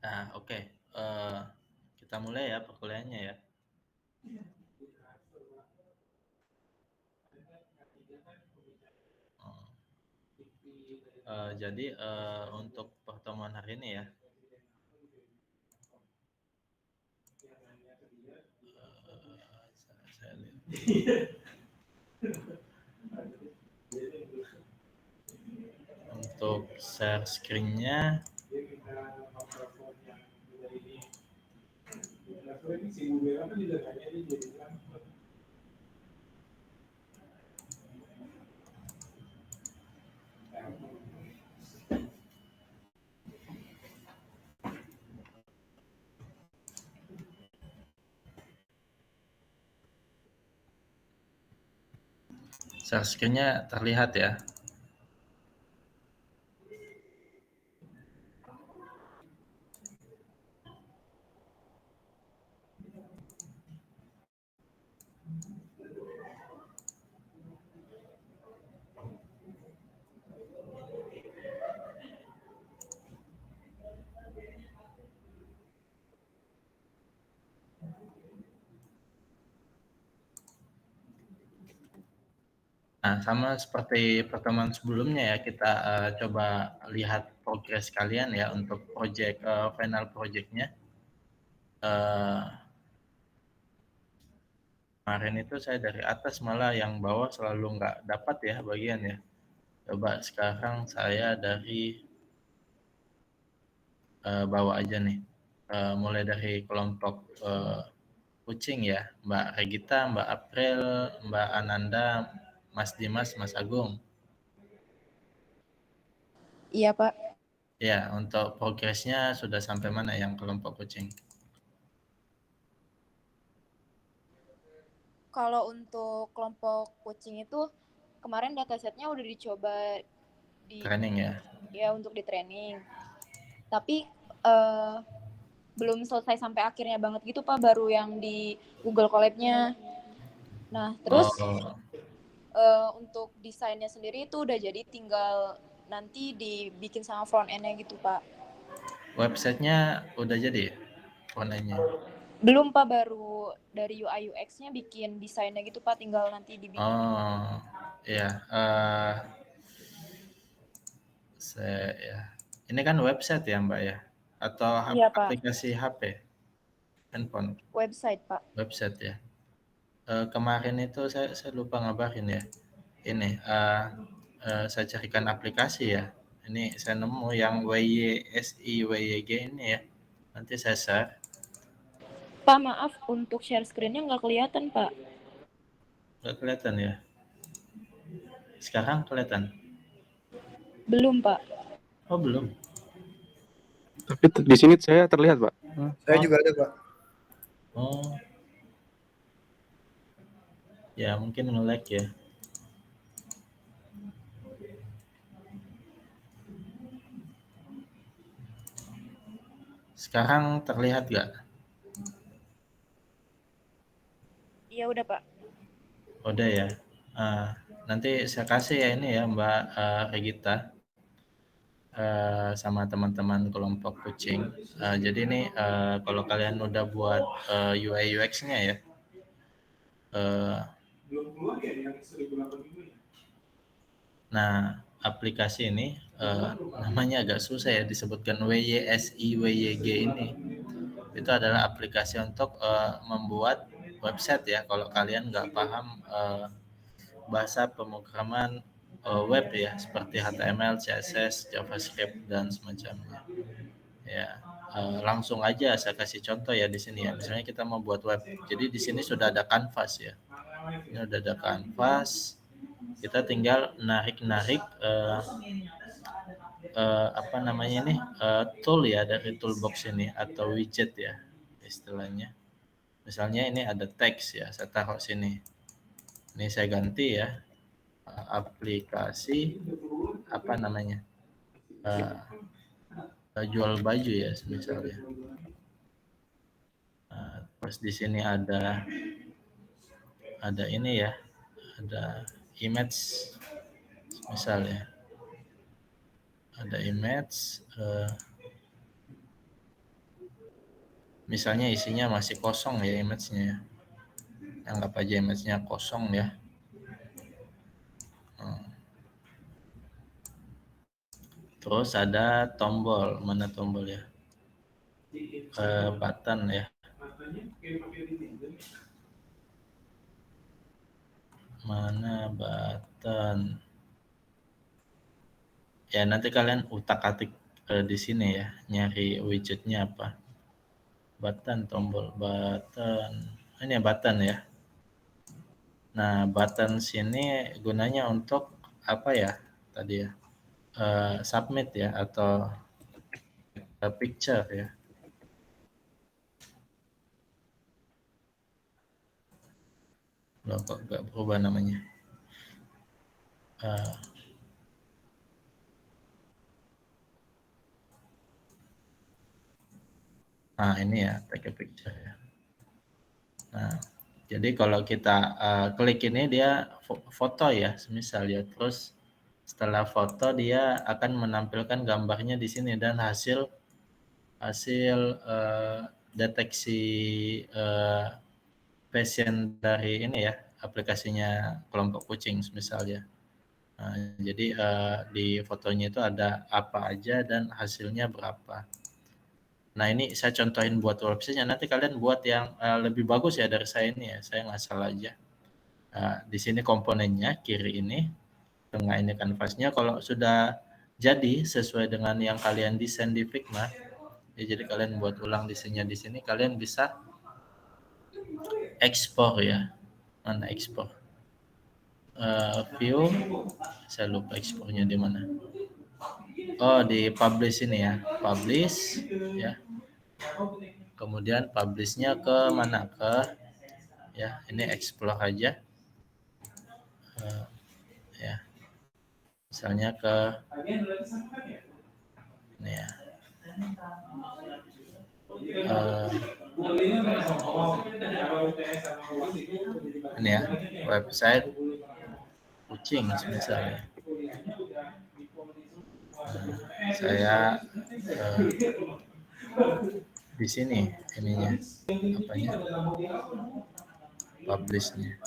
Nah, oke. Eh, kita mulai ya perkuliahannya ya. Oh, jadi untuk pertemuan hari ini ya, saya lihat untuk share screen-nya. Share screen-nya terlihat ya. Nah, sama seperti pertemuan sebelumnya ya, kita coba lihat progres kalian ya untuk final project-nya. Kemarin itu saya dari atas malah yang bawah selalu nggak dapat ya bagian ya. Coba sekarang saya dari bawah aja nih. Mulai dari kelompok kucing ya, Mbak Regita, Mbak April, Mbak Ananda, Mas Dimas, Mas Agung. Iya, Pak. Ya, untuk progresnya sudah sampai mana yang kelompok kucing? Kalau untuk kelompok kucing itu kemarin datasetnya udah dicoba di Training ya? ya untuk di training. Tapi belum selesai sampai akhirnya banget gitu Pak, baru yang di Google Colab-nya. Nah, terus Oh, untuk desainnya sendiri itu udah jadi, tinggal nanti dibikin sama front end-nya gitu Pak. websitenya udah jadi ya? Online-nya? Belum Pak, baru dari UI UX-nya bikin desainnya gitu Pak, tinggal nanti dibikin. Oh, ya. Saya ya. Ini kan website ya Mbak ya? Atau Iya Pak, aplikasi HP? Handphone? website Pak. Website ya? Kemarin itu saya lupa ngabarin ya. Ini saya carikan aplikasi ya. Ini saya nemu yang WYSI WYG ini ya. Nanti saya share. Pak maaf, untuk share screen-nya nggak kelihatan Pak. Nggak kelihatan ya? Sekarang kelihatan? Belum Pak. Oh belum. Tapi di sini saya terlihat, Pak. Saya juga ada, Pak. Oh ya mungkin nge-lag ya. Sekarang terlihat nggak? Iya udah Pak. Udah ya. Nanti saya kasih ya ini ya Mbak Regita. Sama teman-teman kelompok kucing. Jadi ini kalau kalian udah buat UI UX-nya ya, eh, nah aplikasi ini namanya agak susah ya disebutkan WYSI WYG ini. Itu adalah aplikasi untuk membuat website ya. Kalau kalian nggak paham bahasa pemrograman web ya, seperti HTML, CSS, JavaScript dan semacamnya. Ya, langsung aja saya kasih contoh ya di sini ya. Misalnya kita mau buat web. Jadi di sini sudah ada kanvas ya. Ini udah ada kanvas. Kita tinggal narik-narik apa namanya ini tool ya dari toolbox ini atau widget ya istilahnya. Misalnya ini ada teks ya, saya taruh sini. Ini saya ganti ya aplikasi apa namanya jual baju ya misalnya. Terus di sini ada ini ya, ada image misalnya, ada image misalnya isinya masih kosong ya image-nya ya. Anggap aja image-nya kosong ya. Terus ada tombol, mana tombol ya? Button ya. Mana button? Ya nanti kalian utak-atik di sini ya, nyari widgetnya apa. Button, tombol, button. Ini ya button ya. Nah, button sini gunanya untuk apa ya tadi ya? Submit ya atau picture ya. Loh, kok nggak berubah namanya? Nah, ini ya, take a picture ya. Nah, jadi kalau kita klik ini dia foto ya, semisal ya. Terus setelah foto dia akan menampilkan gambarnya di sini dan hasil deteksi passion dari ini ya, aplikasinya kelompok kucing misalnya. Nah, jadi di fotonya itu ada apa aja dan hasilnya berapa. Nah, ini saya contohin buat websitenya. Nanti kalian buat yang lebih bagus ya dari saya ini ya. Saya nggak salah aja. Di sini komponennya kiri ini, tengah ini kanvasnya. Kalau sudah jadi sesuai dengan yang kalian desain di Figma, ya jadi kalian buat ulang desainnya di sini. Kalian bisa ekspor ya. Mana ekspor? View, saya lupa ekspornya di mana. Oh, di publish ini ya. Publish ya. Kemudian publishnya ke mana? Ke ya, ini explore aja. Ya. Misalnya ke ini ya. Ini ya, website kucing misalnya. Saya di sini ininya apanya publishnya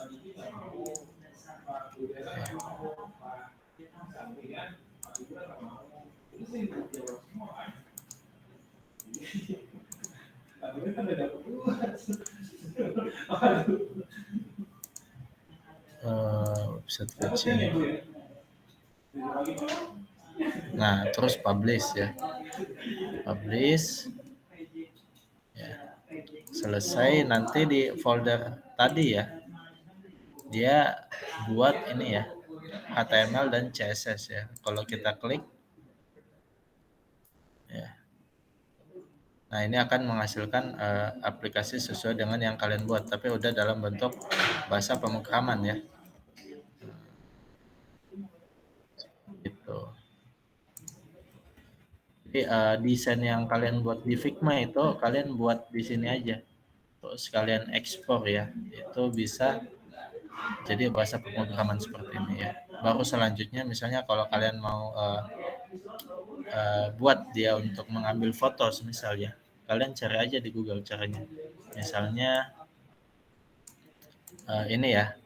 website kucing. Nah, terus publish ya, publish ya. Selesai, nanti di folder tadi ya dia buat ini ya HTML dan CSS ya. Kalau kita klik ya, nah ini akan menghasilkan aplikasi sesuai dengan yang kalian buat, tapi udah dalam bentuk bahasa pemrograman ya. Gitu. Jadi desain yang kalian buat di Figma itu kalian buat di sini aja. Terus kalian ekspor ya. Itu bisa jadi bahasa pemrograman seperti ini ya. Baru selanjutnya misalnya kalau kalian mau buat dia untuk mengambil foto misalnya, kalian cari aja di Google caranya. Misalnya ini ya,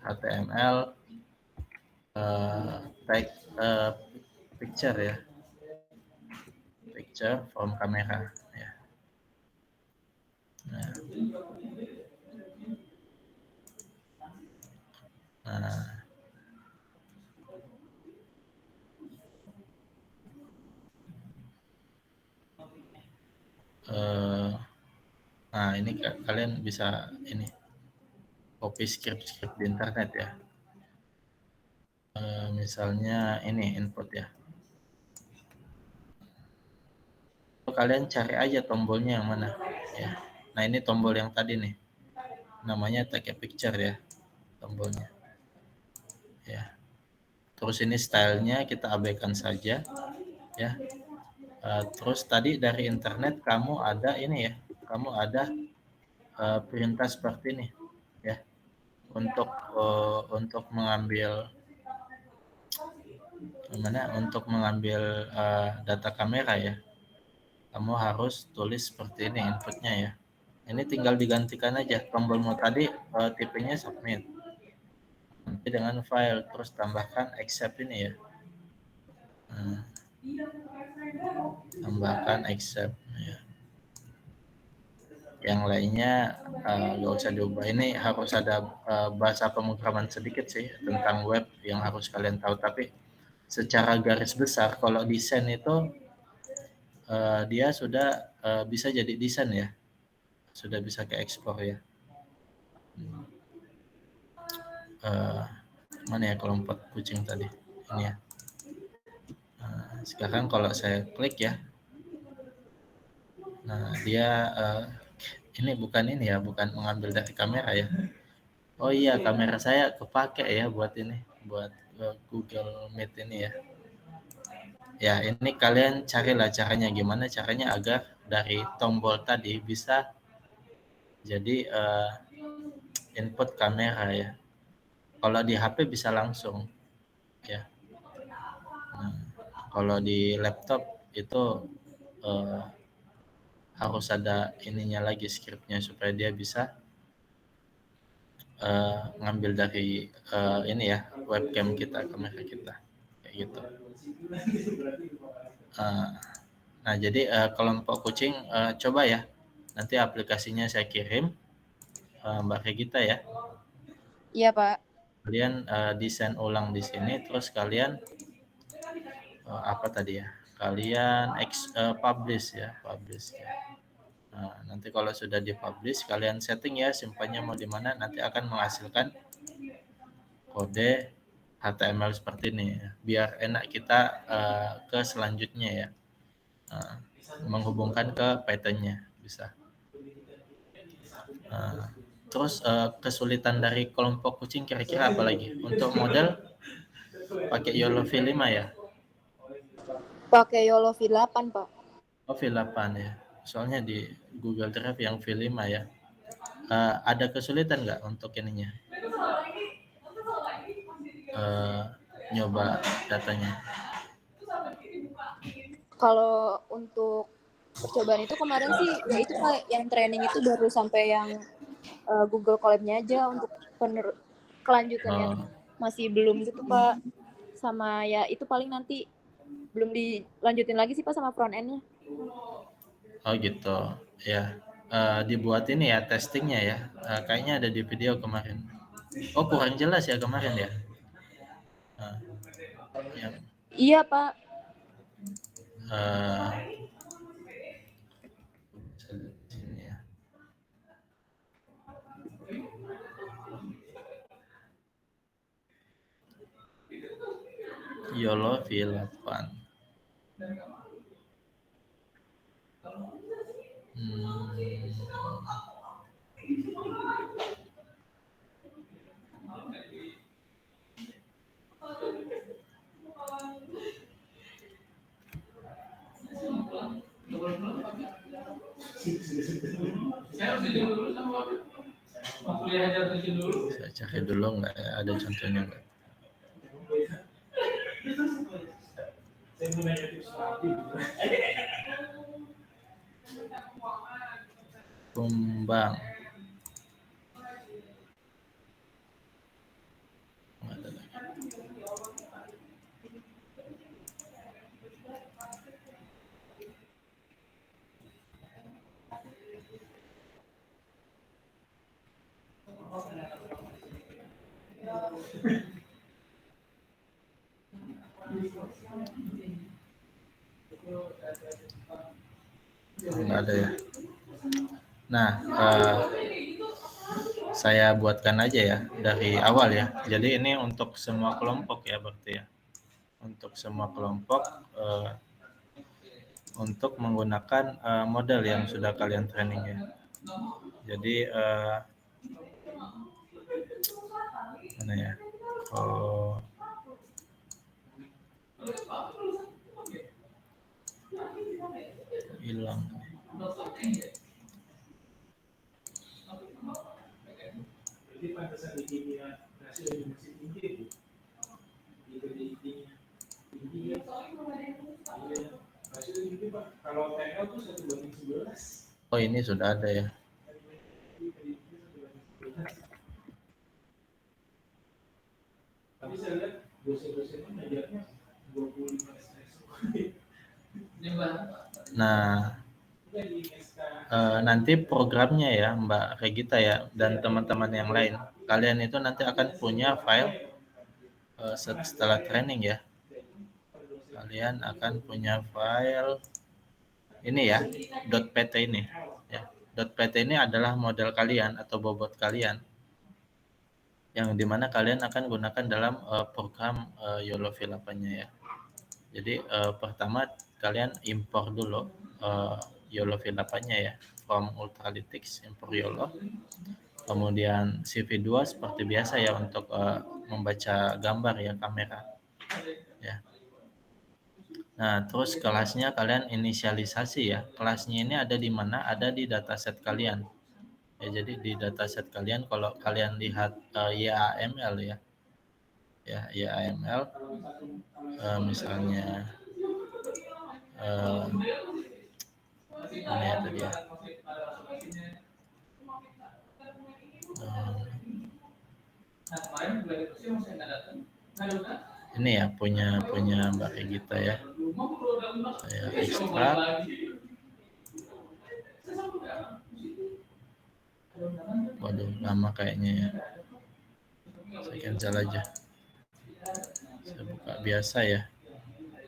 HTML tag picture ya, picture from kamera ya. Nah ini kalian bisa ini copy script di internet ya. Misalnya ini input ya. Kalian cari aja tombolnya yang mana ya. Nah ini tombol yang tadi nih, namanya take a picture ya tombolnya ya. Terus ini stylenya kita abaikan saja ya. Terus tadi dari internet kamu ada ini ya, kamu ada perintah seperti ini ya, untuk mengambil data kamera ya. Kamu harus tulis seperti ini inputnya ya. Ini tinggal digantikan aja tombolmu tadi tipenya submit. Nanti dengan file terus tambahkan accept ini ya. Nah, tambahkan accept ya. Yang lainnya nggak usah diubah. Ini harus ada bahasa pemrograman sedikit sih tentang web yang harus kalian tahu. Tapi secara garis besar kalau desain itu dia sudah bisa jadi desain ya, sudah bisa ke ekspor ya. Mana ya kelompok kucing tadi ini ya. Sekarang kalau saya klik ya, nah dia ini bukan ini ya, bukan mengambil dari kamera ya. Oh iya, kamera saya kepake ya buat ini, buat Google Meet ini ya. Ya, ini kalian carilah caranya gimana caranya agar dari tombol tadi bisa jadi input kamera ya. Kalau di HP bisa langsung ya. Nah, kalau di laptop itu harus ada ininya lagi scriptnya supaya dia bisa ngambil dari ini ya webcam kita, kamera kita kayak gitu. Nah jadi kelompok kucing coba ya nanti aplikasinya saya kirim Mbak Regita ya. Iya, Pak. Kalian desain ulang di sini terus kalian apa tadi ya? Kalian publish ya, publish ya. Nah, nanti kalau sudah dipublish kalian setting ya simpannya mau di mana, nanti akan menghasilkan kode HTML seperti ini ya. Biar enak kita ke selanjutnya ya. Menghubungkan ke Python-nya bisa. Terus kesulitan dari kelompok kucing kira-kira apa lagi? Untuk model pakai YOLO V5 ya? Pakai YOLO V8, Pak. Oh V8 ya. Soalnya di Google Drive yang V5 ya. Ada kesulitan nggak untuk ininya? Nyoba datanya. Kalau untuk percobaan itu kemarin sih ya itu Pak, yang training itu baru sampai yang Google Colab-nya aja, untuk kelanjutannya masih belum gitu Pak. Sama ya itu paling nanti belum dilanjutin lagi sih Pak sama front end-nya. Oh gitu ya. Dibuat ini ya testingnya ya. Kayaknya ada di video kemarin. Oh kurang jelas ya kemarin ya. Yang Iya Pak. Sini ya. YOLO V8. Saya cari dulu nggak ada contohnya nggak? Kumbang. Nggak ada lagi. Nggak ada ya. Nah, saya buatkan aja ya dari awal ya. Jadi ini untuk semua kelompok ya berarti ya. Untuk semua kelompok untuk menggunakan model yang sudah kalian training ya. Jadi mana ya? Hilang. Oh ini sudah ada ya. Nah, nanti programnya ya Mbak Regita ya dan teman-teman yang lain, kalian itu nanti akan punya file setelah training ya. Kalian akan punya file ini ya, .pt ini ya. .pt ini adalah model kalian atau bobot kalian yang dimana kalian akan gunakan dalam program YOLO V8-nya ya. Jadi pertama kalian impor dulu YOLO V8-nya ya, from Ultralytics impor YOLO. Kemudian CV2 seperti biasa ya untuk membaca gambar ya, kamera ya. Nah, terus kelasnya kalian inisialisasi ya. Kelasnya ini ada di mana? Ada di dataset kalian. Ya, jadi di dataset kalian kalau kalian lihat YAML ya. Ya, YAML misalnya ini ya tadi ya. Ini ya punya Mbak Regita ya. Saya ekstrak. Waduh, lama kayaknya ya. Saya cancel aja. Saya buka biasa ya.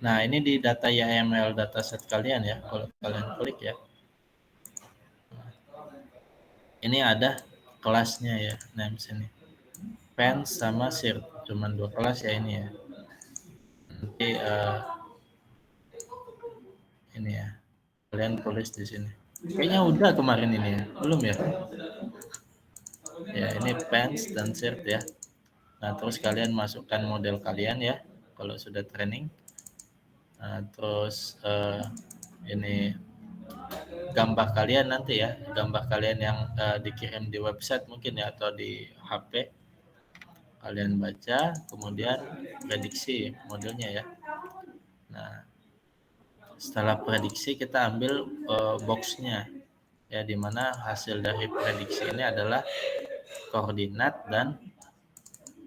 Nah, ini di data YAML dataset kalian ya. Kalau kalian klik ya. Ini ada kelasnya ya, names ini. Pens sama shirt, cuman 2 kelas ya ini ya. Nanti ini ya. Kalian tulis di sini. Kayaknya udah kemarin ini ya. Belum ya? Ya, ini pants dan shirt ya. Nah, terus kalian masukkan model kalian ya kalau sudah training. Nah, terus ini gambar kalian nanti ya, gambar kalian yang dikirim di website mungkin ya atau di HP. Kalian baca, kemudian prediksi modelnya ya. Nah, setelah prediksi kita ambil boxnya ya, dimana hasil dari prediksi ini adalah koordinat dan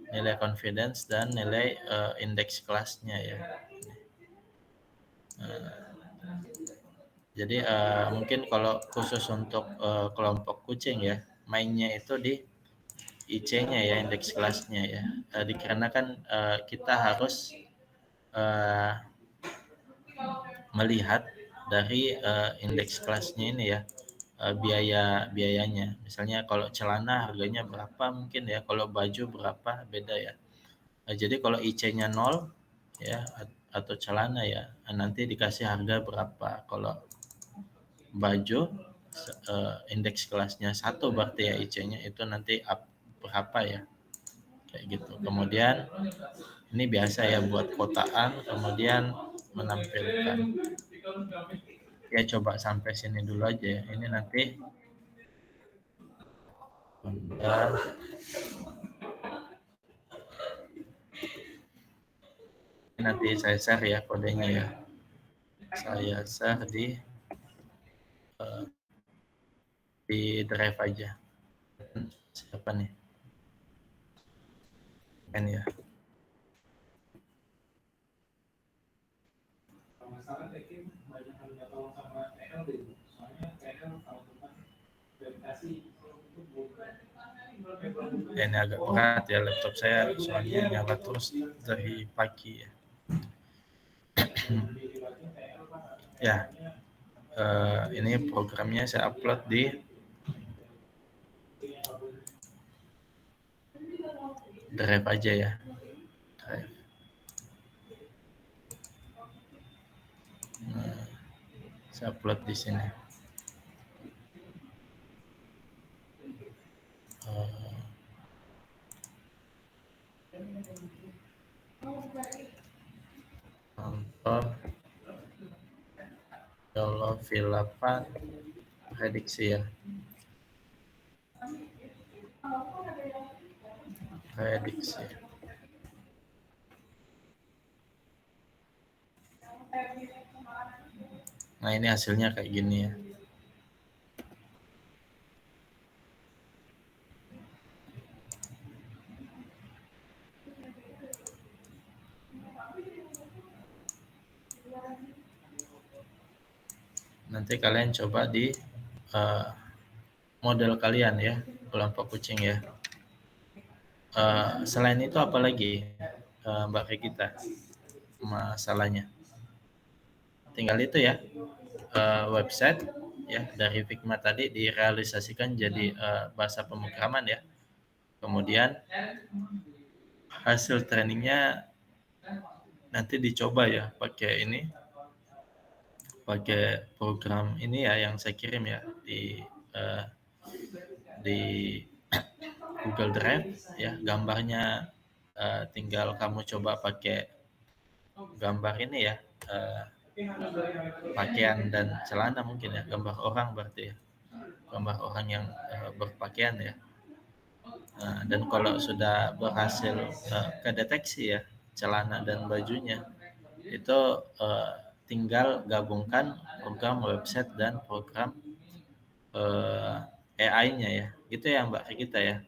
nilai confidence dan nilai indeks kelasnya ya. Jadi mungkin kalau khusus untuk kelompok kucing ya, mainnya itu di IC-nya ya, indeks kelasnya ya. Dikarenakan kita harus melihat dari indeks kelasnya ini ya, biayanya. Misalnya kalau celana harganya berapa mungkin ya, kalau baju berapa beda ya. Jadi kalau IC-nya 0 ya atau celana ya, nanti dikasih harga berapa. Kalau baju indeks kelasnya 1 berarti ya IC-nya itu nanti berapa ya. Kayak gitu. Kemudian ini biasa ya buat kotaan, kemudian menampilkan. Ya coba sampai sini dulu aja ya. Ini nanti nanti saya share ya kodenya ya. Saya share di drive aja. Siapa nih? Kan ya. Ya, ini agak berat ya laptop saya, soalnya nyala terus dari pagi ya. Ya, ini programnya saya upload di drive aja ya. Drive. Nah, saya upload di sini. Contoh YOLO V8 prediksi ya. Prediksi. Nah, ini hasilnya kayak gini ya. nanti kalian coba di model kalian ya, kelompok kucing ya. Selain itu apa lagi Mbak Regita masalahnya? Tinggal itu ya, website ya dari Figma tadi direalisasikan jadi bahasa pemrograman ya. Kemudian hasil trainingnya nanti dicoba ya pakai program ini ya yang saya kirim ya di Google Drive ya. Gambarnya tinggal kamu coba pakai gambar ini ya, pakaian dan celana mungkin ya, gambar orang berarti ya, gambar orang yang berpakaian ya. Dan kalau sudah berhasil kedeteksi ya celana dan bajunya, itu tinggal gabungkan program website dan program AI-nya ya, gitu ya Mbak Regita ya,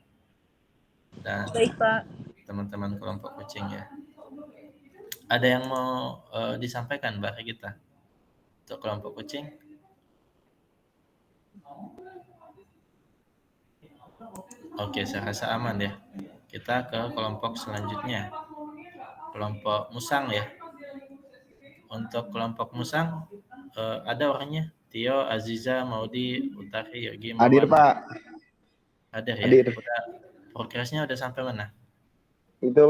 dan Baik, Pak. teman-teman kelompok kucing ya. Ada yang mau disampaikan Mbak Regita untuk kelompok kucing? Oke, saya rasa aman ya. Kita ke kelompok selanjutnya, kelompok musang ya. Untuk kelompok musang ada orangnya, Tio, Aziza, Maudi, Utari, Yogi, Hadir, Mawan. Pak. Ada ya. Hadir. Udah, progresnya udah sampai mana? Itu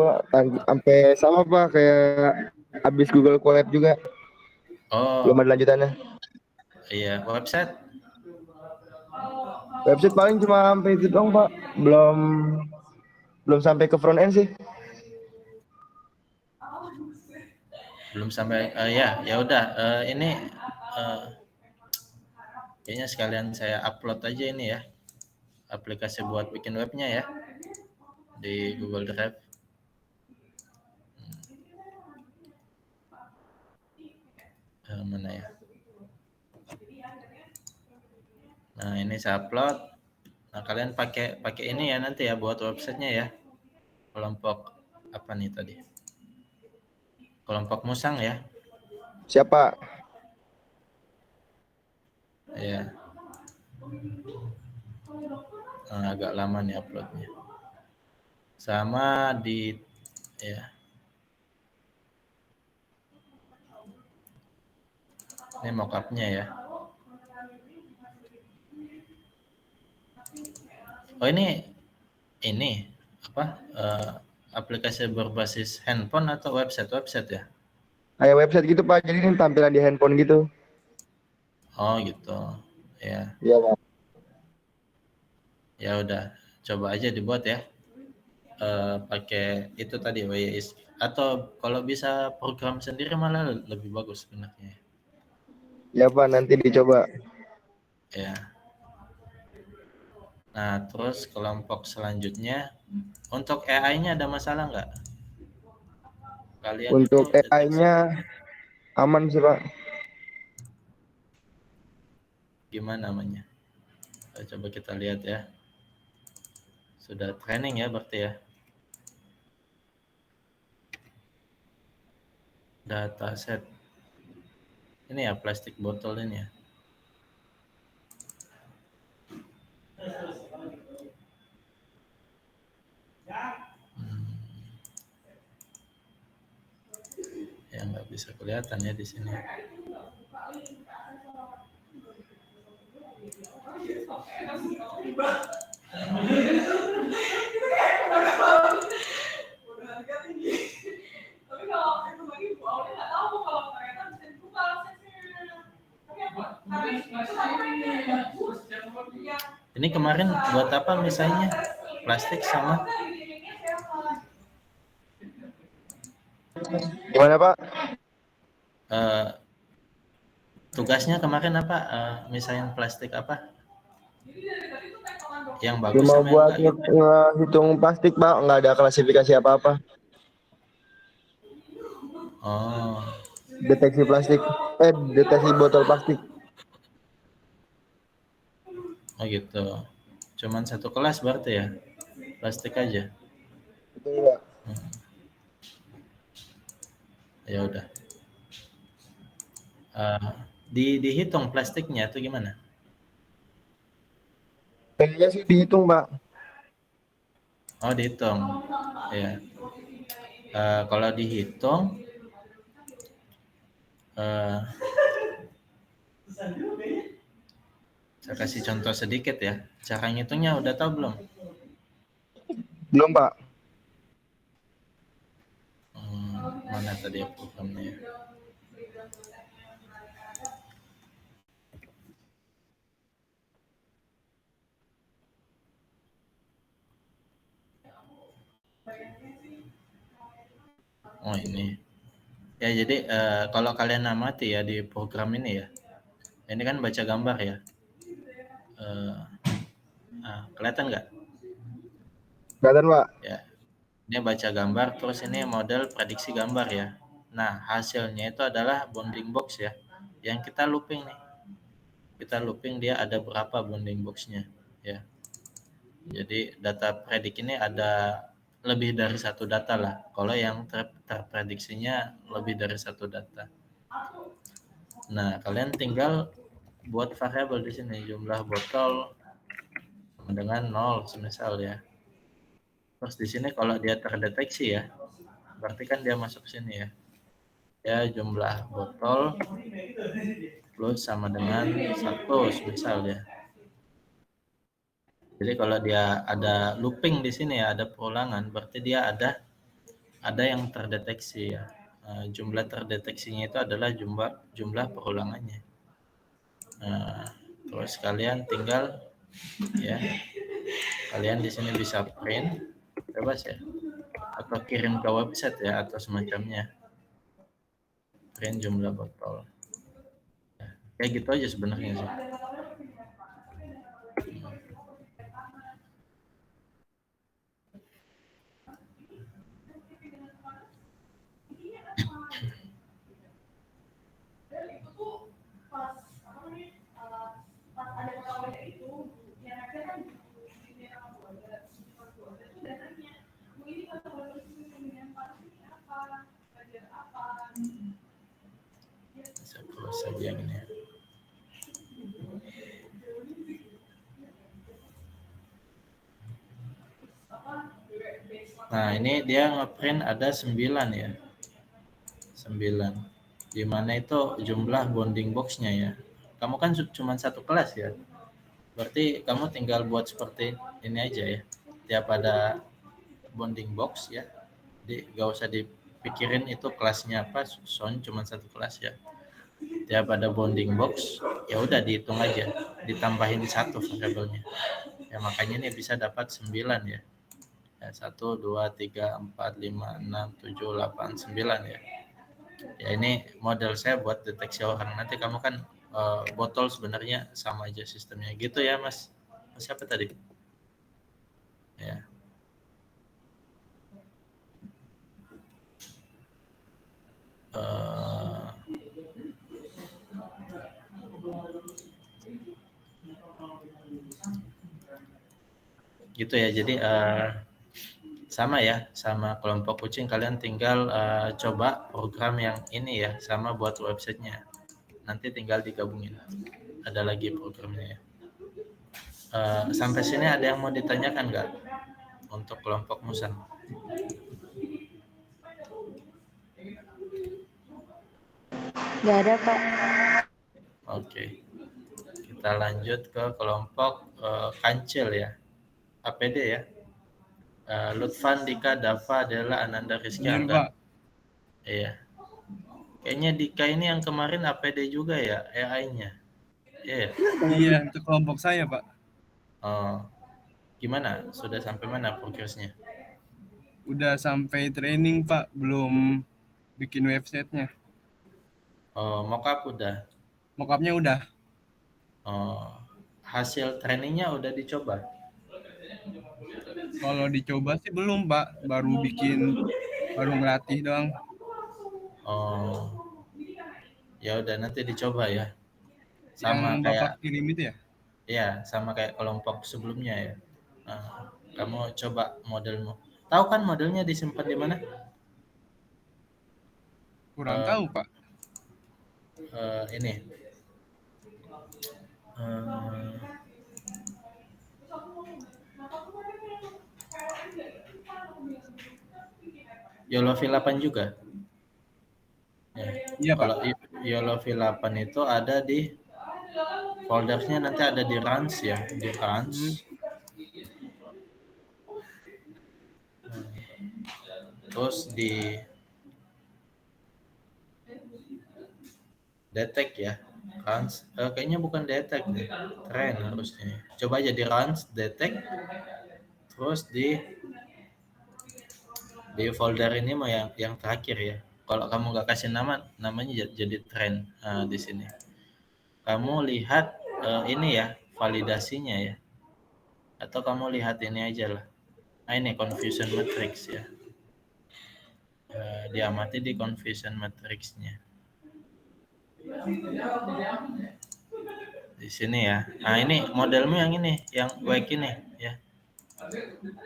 sampai sama, Pak, kayak habis Google Colab juga. Oh, Belum ada lanjutannya. iya, website. Website paling cuma sampai itu dong, Pak. Belum sampai ke front end sih. Belum sampai ya udah ini kayaknya sekalian saya upload aja ini ya, aplikasi buat bikin webnya ya di Google Drive. Mana ya? Nah, ini saya upload. Nah, kalian pakai ini ya nanti ya buat websitenya ya. Kelompok apa nih tadi? Kelompok musang ya. Siapa? Ya. Nah, agak lama nih uploadnya. Sama di ya. Ini mockupnya ya. Oh ini apa? Aplikasi berbasis handphone atau website ya? Kayak website gitu, Pak. Jadi ini tampilan di handphone gitu. Oh gitu. Ya. Iya, Pak. Ya udah, coba aja dibuat ya. Pakai itu tadi WYS atau kalau bisa program sendiri malah lebih bagus sebenarnya. Ya, Pak, nanti dicoba. Ya. Nah, terus kelompok selanjutnya untuk AI-nya ada masalah nggak? Kalian itu Untuk deteksi AI-nya aman sih, Pak. gimana namanya? Coba kita lihat ya. Sudah training ya berarti ya. Dataset. Ini ya plastik botol ini ya. Ya nggak bisa kelihatan ya di sini. Ini kemarin buat apa misalnya? Plastik sama Gimana, Pak? tugasnya kemarin apa? Misalnya plastik apa? Yang bagus Cuma sama yang buat enggak gitu. ngehitung plastik, Pak. Nggak ada klasifikasi apa-apa. Oh, Deteksi plastik. Deteksi botol plastik. oh gitu. Cuman satu kelas berarti ya? Plastik aja. Itu ya. Ya udah. Dihitung plastiknya itu gimana? Kayaknya sih dihitung, Pak. Oh, dihitung. Ya. Kalau dihitung, eh, saya kasih contoh sedikit ya. Cara ngitungnya udah tahu belum? Belum, Pak. Mana tadi programnya? Oh, ini. Ya, jadi kalau kalian amati ya di program ini ya. Ini kan baca gambar ya. Kelihatan nggak? Kelihatan, Pak. Ya. Ini baca gambar, terus ini model prediksi gambar ya. Nah, hasilnya itu adalah bounding box ya. Yang kita looping nih. Kita looping dia ada berapa bounding boxnya ya. Jadi data predik ini ada lebih dari satu data lah. Kalau yang terprediksinya lebih dari satu data. Nah, kalian tinggal buat variabel di sini, jumlah botol sama dengan 0 semisal ya. Terus di sini kalau dia terdeteksi ya, berarti kan dia masuk sini ya. Ya, jumlah botol plus sama dengan 1 semisal ya. Jadi kalau dia ada looping di sini ya, ada perulangan, berarti dia ada yang terdeteksi ya. Jumlah terdeteksinya itu adalah jumlah perulangannya. Terus kalian tinggal ya, kalian di sini bisa print bebas ya, atau kirim ke website ya atau semacamnya. Print jumlah botol. Kayak gitu aja sebenarnya sih. Saya close saja yang ini. Nah, ini dia ngeprint ada 9 ya. 9. Di mana itu jumlah bounding box-nya ya. Kamu kan cuma satu kelas ya. Berarti kamu tinggal buat seperti ini aja ya. Tiap ada bounding box ya. Jadi gak usah dipikirin itu kelasnya apa, soalnya cuma satu kelas ya. Tiap ada bounding box, ya udah dihitung aja, ditambahin satu variabelnya. Ya makanya ini bisa dapat 9 ya. 1, 2, 3, 4, 5, 6, 7, 8, 9 ya. Ya ini model saya buat deteksi orang. Nanti kamu kan botol sebenarnya sama aja sistemnya gitu ya Mas. Mas siapa tadi? Ya. Gitu ya. Jadi sama ya, sama kelompok kucing kalian tinggal coba program yang ini ya, sama buat websitenya. Nanti tinggal digabungin. Ada lagi programnya ya. Sampai sini ada yang mau ditanyakan nggak untuk kelompok Musang? Nggak ada, Pak. Oke. Kita lanjut ke kelompok Kancil ya. APD ya. Lutfan, Dika, Dava, Dela, Ananda, Rizky, Angga. Iya. Kayaknya Dika ini yang kemarin APD juga ya, AI-nya. Iya. Iya, itu kelompok saya, Pak. Oh, gimana? Sudah sampai mana progresnya? Udah sampai training, Pak. Belum bikin websitenya. Oh, mockup udah. Mockupnya udah. Oh, hasil trainingnya udah dicoba? Kalau dicoba sih belum, Pak. Baru ngelatih doang. Oh, ya udah nanti dicoba ya. Sama Yang kayak Bapak kirim itu ya? ya, sama kayak kelompok sebelumnya ya. Kamu coba modelmu. Tahu kan modelnya disimpan di mana? Kurang tahu, Pak. Ini Eh, YOLO V8 juga. Ya. Iya Pak. Kalau YOLO V8 itu ada di foldernya, nanti ada di runs ya, di runs. Terus di detect ya, runs. Kayaknya bukan detect deh, trend harusnya. Coba aja di runs, detect, terus di folder ini mau yang terakhir ya. Kalau kamu nggak kasih nama, namanya jadi trend. Nah, di sini kamu lihat ini ya, validasinya ya, atau kamu lihat ini aja lah. Nah, ini confusion matrix ya. Diamati di confusion matrixnya di sini ya. Nah, ini modelmu yang ini, yang wake ini ya.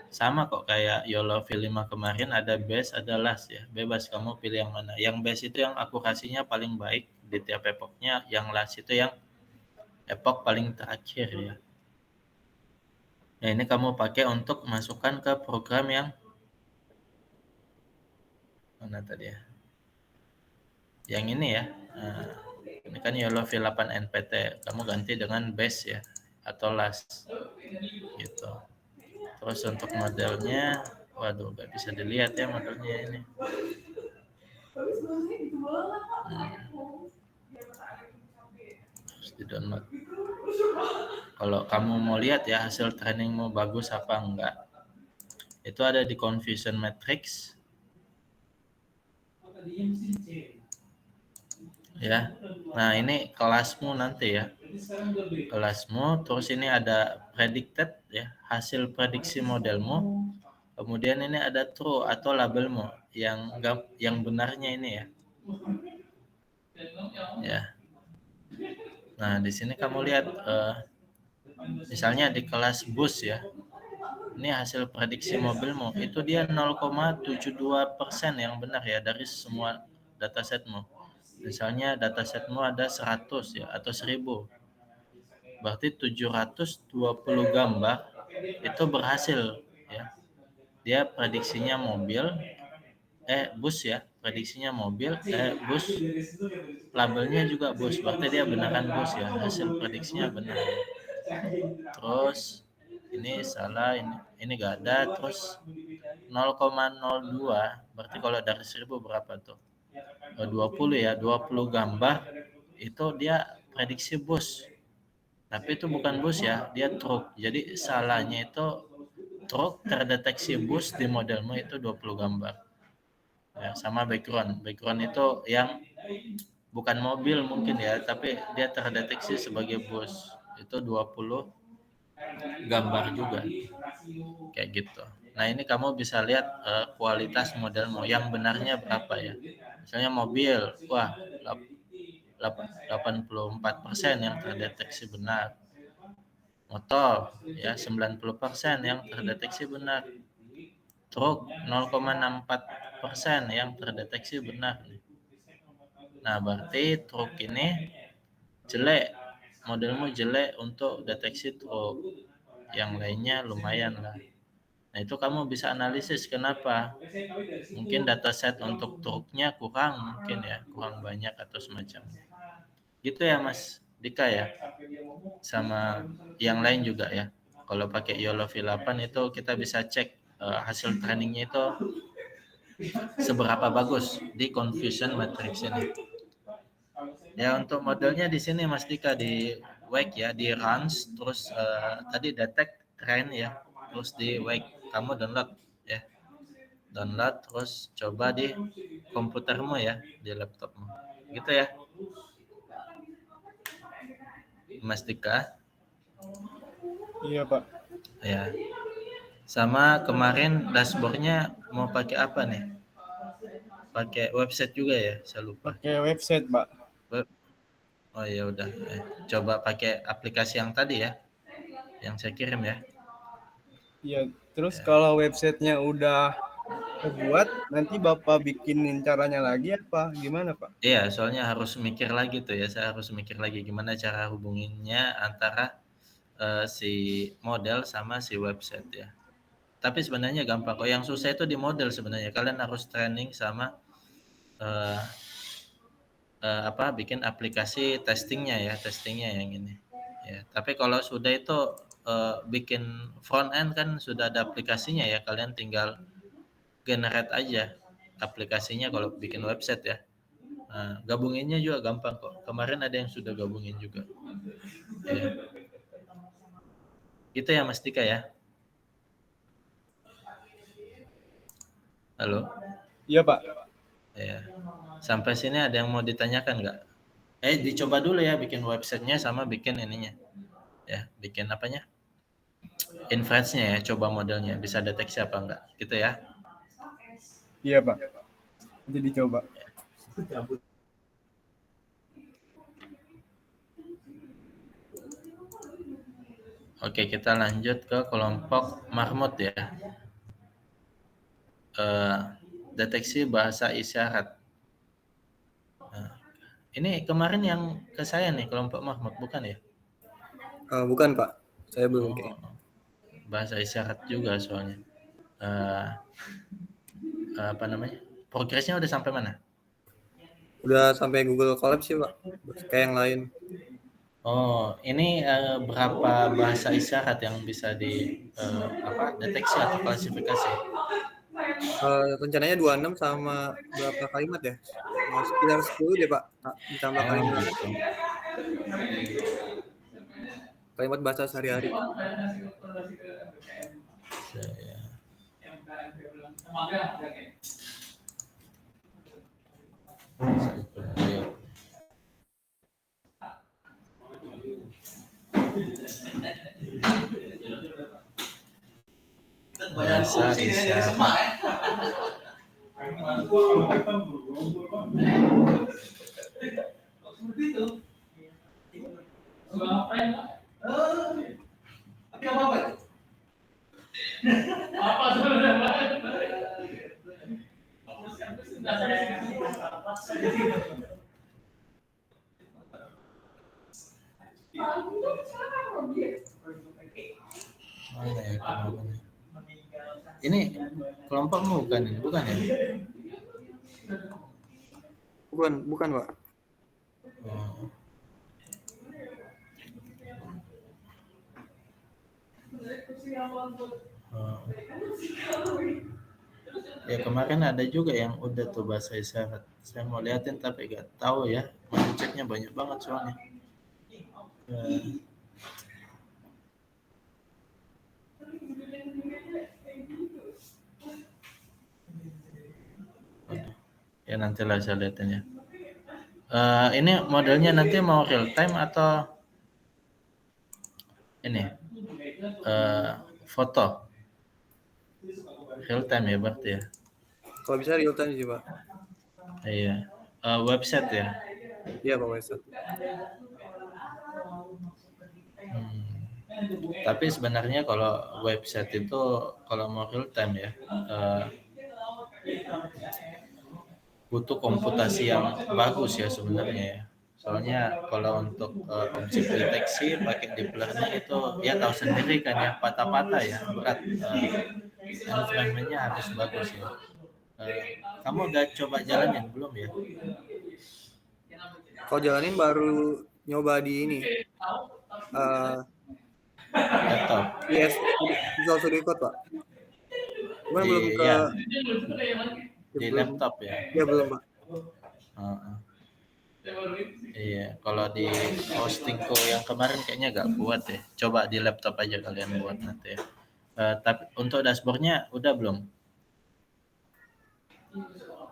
Sama kok kayak YOLO V5 kemarin, ada base, ada last ya. Bebas kamu pilih yang mana. Yang base itu yang akurasinya paling baik di tiap epochnya, yang last itu yang epoch paling terakhir ya. Nah, ini kamu pakai untuk masukkan ke program yang mana tadi ya? Yang ini ya. Nah, ini kan YOLO V8 NPT. Kamu ganti dengan base ya atau last gitu. Terus untuk modelnya, waduh, nggak bisa dilihat ya modelnya ini. Harus di download. Kalau kamu mau lihat ya hasil trainingmu bagus apa enggak, itu ada di confusion matrix ya. Nah, ini kelasmu nanti ya, kelasmu. Terus ini ada predicted ya, hasil prediksi modelmu. Kemudian ini ada true atau labelmu yang benarnya ini ya. Ya. Nah, di sini kamu lihat misalnya di kelas bus ya. Ini hasil prediksi mobilmu itu dia 0,72% yang benar ya dari semua datasetmu. Misalnya datasetmu ada 100 ya atau 1000. Berarti 720 gambar itu berhasil ya. Dia prediksinya bus ya, prediksinya mobil, bus, labelnya juga bus, berarti dia beneran bus ya, hasil prediksinya benar. Terus ini salah, ini gak ada. Terus 0,02, berarti kalau dari 1000 berapa tuh? 20 ya, 20 gambar itu dia prediksi bus, tapi itu bukan bus ya, dia truk. Jadi salahnya itu truk terdeteksi bus di modelmu itu 20 gambar ya. Sama background itu yang bukan mobil mungkin ya, tapi dia terdeteksi sebagai bus, itu 20 gambar juga kayak gitu. Nah, ini kamu bisa lihat kualitas modelmu yang benarnya berapa ya. Misalnya mobil, wah 84% yang terdeteksi benar. Motor ya 90% yang terdeteksi benar. Truk 0,64% yang terdeteksi benar. Nah, berarti truk ini jelek, modelmu jelek untuk deteksi truk. Yang lainnya lumayan lah. Nah, itu kamu bisa analisis kenapa. Mungkin dataset untuk truknya kurang, mungkin ya, kurang banyak atau semacamnya. Gitu ya Mas Dika ya. Sama yang lain juga ya. Kalau pakai YOLO V8 itu kita bisa cek hasil trainingnya itu seberapa bagus di confusion matrix ini. Ya, untuk modelnya di sini Mas Dika di wake ya, di runs, terus tadi detect trend ya, terus di wake kamu download ya, download terus coba di komputermu ya, di laptopmu, gitu ya Mas Dika. Iya Pak. Ya, sama kemarin dashboardnya mau pakai apa nih? Pakai website juga ya, saya lupa. Pakai website Pak. Oh ya udah, coba pakai aplikasi yang tadi ya, yang saya kirim ya. Iya. Terus Ya. kalau websitenya udah buat nanti Bapak bikinin caranya lagi apa gimana, Pak? Iya, soalnya harus mikir lagi tuh ya. Saya harus mikir lagi gimana cara hubunginnya antara si model sama si website ya. Tapi sebenarnya gampang kok. Yang susah itu di model sebenarnya. Kalian harus training sama eh, apa bikin aplikasi testingnya ya, testingnya yang ini. Ya, tapi kalau sudah itu bikin front end kan sudah ada aplikasinya ya. Kalian tinggal generate aja aplikasinya kalau bikin website ya. Nah, gabunginnya juga gampang kok. Kemarin ada yang sudah gabungin juga. Ya. Itu ya Mas Dika ya. Halo. Iya, Pak. Ya. Sampai sini ada yang mau ditanyakan nggak? Dicoba dulu ya bikin websitenya sama bikin ininya. Ya, bikin apanya? Inference-nya ya, coba modelnya bisa deteksi apa enggak. Gitu ya. Iya, Pak. Nanti dicoba. Oke, kita lanjut ke kelompok Mahmud ya. Deteksi bahasa isyarat. Nah, ini kemarin yang ke saya nih kelompok Mahmud bukan ya? Bukan Pak, saya belum kirim. Bahasa isyarat juga soalnya. Apa namanya? Progresnya udah sampai mana? Udah sampai Google Colab sih Pak, kayak yang lain. Oh, ini berapa bahasa isyarat yang bisa di deteksi atau klasifikasi? Rencananya 26 sama berapa kalimat ya? Sekitar 10 deh Pak, ditambah kalimat. Gitu. Kalimat bahasa sehari-hari. Bahasa isyarat. Mana ya kelompoknya? Ini kelompokmu bukan ini, bukan ya? Bukan Pak. Oh. Oh. Ya kemarin ada juga yang udah tuh bahasa isyarat. Saya mau liatin tapi gak tahu ya. Mau ceknya banyak banget soalnya. Ya nantilah saya liatin ya. Ini modelnya nanti mau real time atau ini foto? Real time ya berarti ya? Kalau bisa real time sih Pak. Iya. Website ya? Iya Pak, website. Tapi sebenarnya kalau website itu kalau mau real time ya butuh komputasi yang bagus ya sebenarnya ya. Soalnya kalau untuk objek deteksi pakai deep learning itu ya tahu sendiri kan ya patah-patah ya berat. Environment-nya harus bagus ya. Kamu udah coba jalanin belum ya? Kalau jalanin baru nyoba di ini. Laptop. Yes, Visual Studio Code Pak. Cuman belum ke di laptop ya? Iya belum Pak. Iya, kalau di hostingku yang kemarin kayaknya nggak kuat ya. Coba di laptop aja kalian buat nanti ya. Tapi untuk dashboardnya udah belum?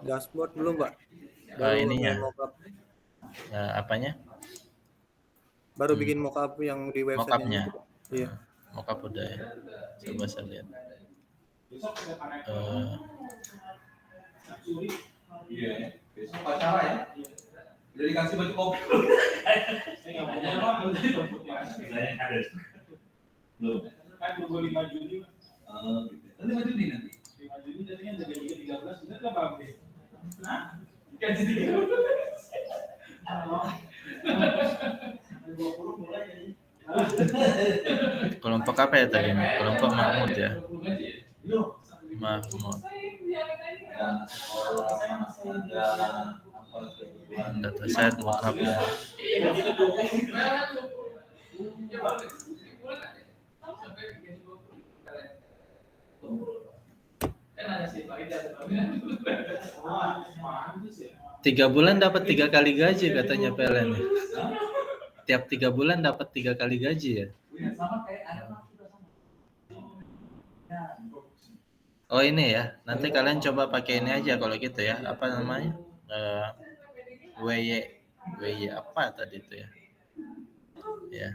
Dashboard belum Pak. Ininya. Apanya? Baru bikin mockup yang di website. Mockupnya. Iya. Mockup udah ya. Coba saya lihat. Iya, besok acara ya. Udah dikasih baju kopi. Belum. Kan 25 Juni. 5 Juni nanti. 5 Juni jadinya ada Kelompok apa ya tadi? Kelompok Mahmud ya. Mahmud. Data set mockup ya. Tiga bulan dapat 3 kali gaji katanya PLN. Tiap 3 bulan dapat 3 kali gaji ya. Oh ini ya, nanti kalian coba pakai ini aja kalau gitu ya. Apa namanya? WY apa tadi itu ya? Ya.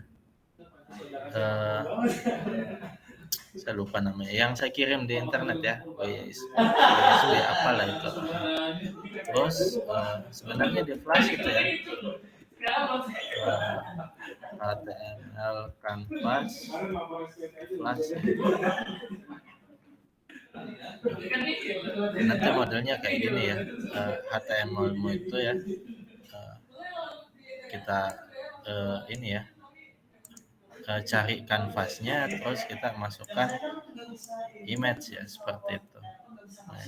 Saya lupa namanya. Yang saya kirim di internet ya, WSW apalah itu. Terus sebenarnya di Flash itu ya. HTML Canvas Flash. Nanti modelnya kayak gini ya. HTML-mu itu ya. Kita ini ya. Cari kanvasnya, terus kita masukkan image ya seperti itu. Nah,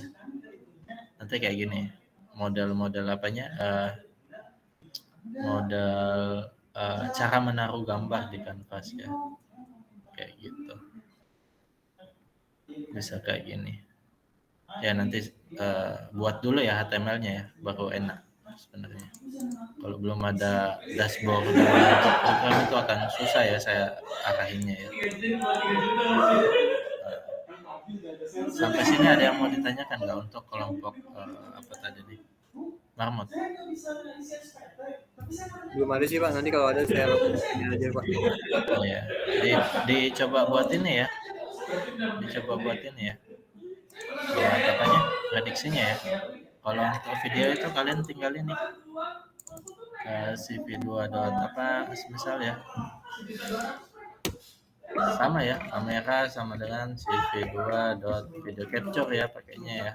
nanti kayak gini model-model apanya, model cara menaruh gambar di kanvas ya, kayak gitu. Bisa kayak gini ya. Nanti buat dulu ya HTML-nya ya, baru enak sebenarnya. Kalau belum ada dashboard untuk program itu akan susah ya saya arahinnya ya. Sampai sini ada yang mau ditanyakan nggak untuk kelompok apa tadi nih? Marmot. Belum ada sih Pak, nanti kalau ada saya langsung aja Pak. Oh ya, dicoba buat ini ya. Dicoba buat ini ya. Buat apanya? Prediksinya ya. Kalau untuk video itu kalian tinggal ini. CV2 apa misal ya, sama ya, kamera sama dengan CV2 video capture ya pakainya ya.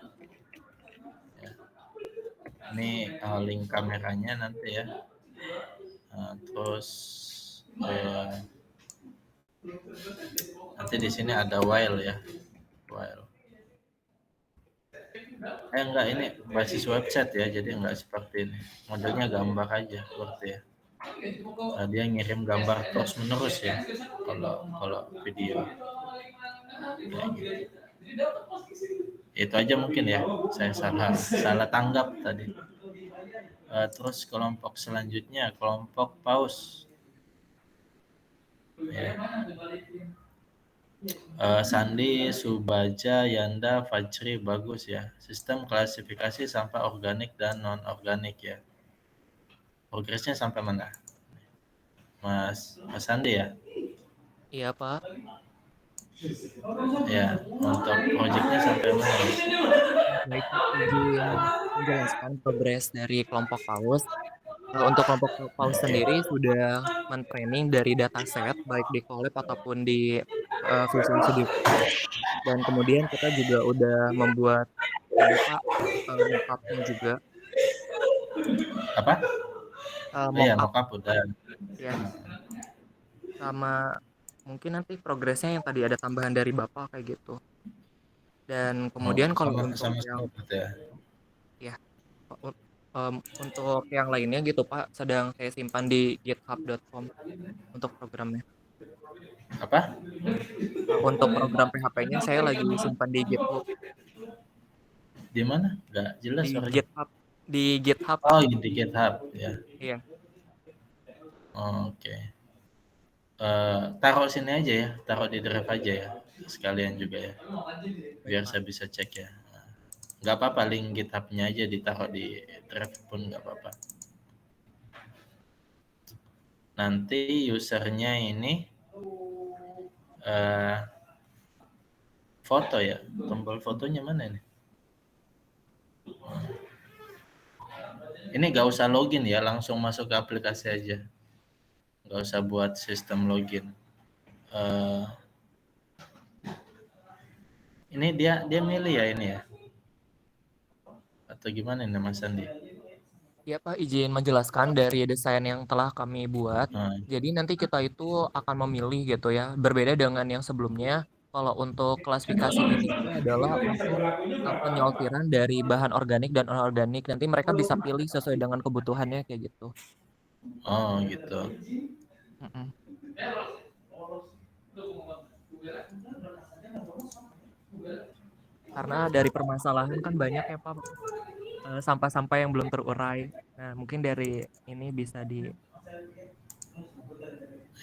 Ini link kameranya nanti ya. Terus nanti di sini ada while ya, while. Enggak, ini basis website ya, jadi enggak seperti ini. Modelnya gambar aja seperti ya. Nah, dia ngirim gambar terus menerus ya kalau video. Ya, gitu. Itu aja mungkin ya, saya salah tanggap tadi. Terus kelompok selanjutnya kelompok paus. Ya. Sandi, Subaja, Yanda, Fajri bagus ya. Sistem klasifikasi sampah organik dan non organik ya. Progresnya sampai mana? Mas Sandi ya? Iya Pak. Ya, untuk proyeknya sampai mana? Baik, izin menjelaskan progres dari kelompok paus. Untuk kelompok paus sendiri sudah men-training dari dataset baik di Colab ataupun di Visual Studio. Dan kemudian kita juga udah membuat ini Pak, mock-up-nya juga. Apa? Iya, Mock-up mock-up udah. ya. Sama mungkin nanti progresnya yang tadi ada tambahan dari Bapak kayak gitu. Dan kemudian kalau untuk yang ya untuk yang lainnya gitu Pak, sedang saya simpan di github.com untuk programnya. Apa? Untuk program PHP-nya saya lagi simpan di GitHub. Di mana? Nggak jelas di suaranya. GitHub. Di GitHub. Oh, di GitHub ya. Iya. Oke. Taruh sini aja ya, taruh di drive aja ya, sekalian juga ya, biar saya bisa cek ya. Nggak apa-apa, link GitHub-nya aja ditaruh di drive pun nggak apa-apa. Nanti usernya ini foto ya, tombol fotonya mana ini? Ini nggak usah login ya, langsung masuk ke aplikasi aja. Nggak usah buat sistem login. Ini dia milih ya ini ya. atau gimana nih Mas Andi? Ya Pak, izin menjelaskan dari desain yang telah kami buat. Nah, Jadi nanti kita itu akan memilih gitu ya, berbeda dengan yang sebelumnya. Kalau untuk klasifikasi ini itu adalah untuk penyortiran dari bahan organik dan anorganik. Nanti mereka bisa pilih sesuai dengan kebutuhannya kayak gitu. oh gitu. Mm-mm. Karena dari permasalahan kan banyak ya Pak, sampah-sampah yang belum terurai. Nah, mungkin dari ini bisa di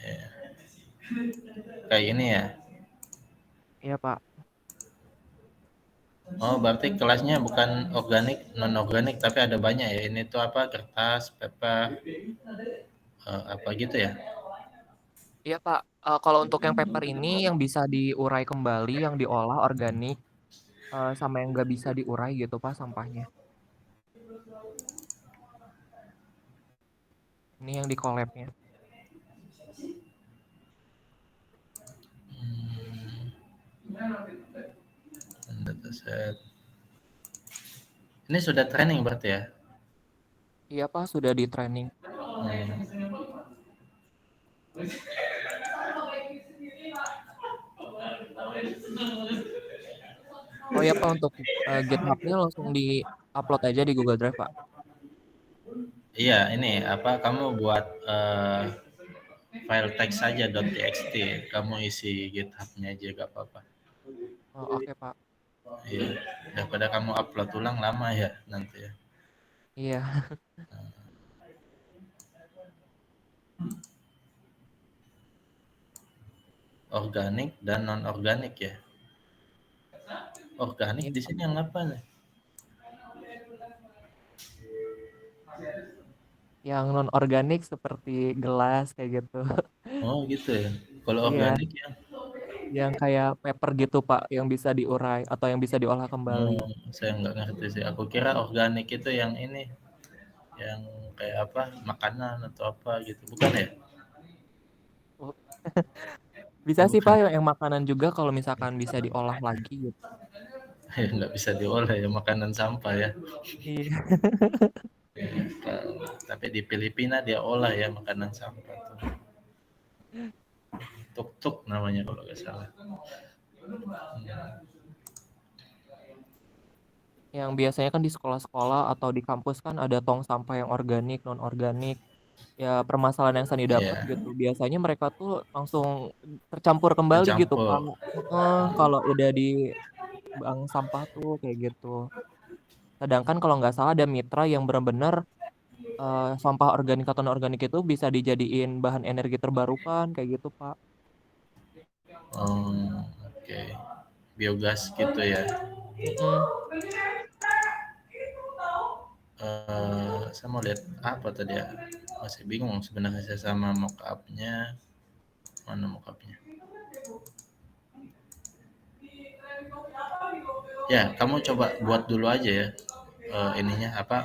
Ya. Kayak ini ya. ya Pak. Oh, berarti kelasnya bukan organik, non organik, tapi ada banyak ya. Ini tuh apa? Kertas, paper, apa gitu ya? Iya Pak, kalau untuk yang paper ini yang bisa diurai kembali, yang diolah organik, sama yang nggak bisa diurai gitu Pak sampahnya. Ini yang di collabnya. Dataset. Ini sudah training berarti ya? Iya Pak, sudah di training. Hmm. Oh ya Pak, untuk GitHub-nya langsung di-upload aja di Google Drive Pak. Iya, ini apa? Kamu buat file teks saja .txt. Kamu isi GitHub-nya aja gak apa-apa. Oh, oke Pak. Iya, daripada kamu upload ulang lama ya nanti ya. Iya. Organik dan non organik ya. Organik Iya, di Pak. sini yang apa nih? Yang non organik seperti gelas kayak gitu. Oh gitu ya. Kalau Iya, organik ya. yang kayak paper gitu Pak, yang bisa diurai atau yang bisa diolah kembali. Oh, saya nggak ngerti sih. Aku kira organik itu yang ini, yang kayak apa? Makanan atau apa gitu. Bukan ya? Oh, bisa Oh, sih Pak bukan. yang makanan juga kalau misalkan bisa diolah lagi gitu. Ya nggak bisa diolah ya makanan sampah ya. Iya. Ya, tapi di Filipina dia olah ya makanan sampah tuh. Tuk-tuk namanya kalau nggak salah. Yang biasanya kan di sekolah-sekolah atau di kampus kan ada tong sampah yang organik, non organik. Ya permasalahan yang Sani dapat Iya, gitu. Biasanya mereka tuh langsung tercampur kembali gitu Pak. tercampur. Kalau udah di bank sampah tuh kayak gitu. Sedangkan kalau nggak salah ada mitra yang benar-benar sampah organik atau non organik itu bisa dijadiin bahan energi terbarukan kayak gitu Pak. Oh, oke. Biogas gitu ya. Mm-mm. Saya mau lihat apa tadi ya? Masih bingung sebenarnya saya sama mockupnya. Mana mockupnya? Ya, kamu coba buat dulu aja ya. Ininya apa?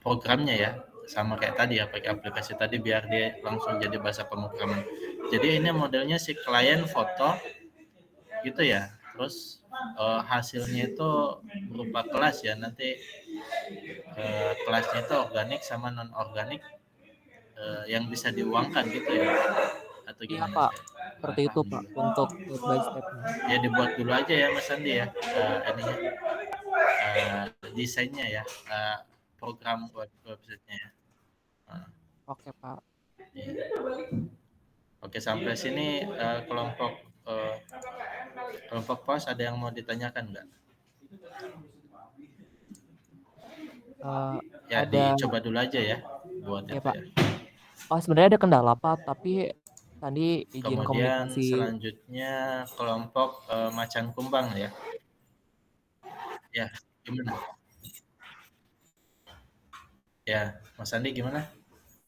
Programnya ya. Sama kayak tadi ya, pakai aplikasi tadi biar dia langsung jadi bahasa pemrograman. Jadi ini modelnya si klien foto gitu ya. Terus hasilnya itu berupa kelas ya. Nanti kelasnya itu organik sama non organik yang bisa diuangkan gitu ya atau Iya gimana Pak, sih? seperti itu Pak untuk step by stepnya. Ya dibuat dulu aja ya Mas Andi ya ininya desainnya ya program websitenya ya. Oke Pak. Iya. Oke sampai sini uh, kelompok pos ada yang mau ditanyakan nggak? Ya Ada dicoba dulu aja ya buat ya itu Pak. ya. Oh sebenarnya ada kendala Pak, tapi tadi izin Kemudian komunikasi. selanjutnya kelompok macan kumbang ya. Ya, gimana? Ya, Mas Andi gimana?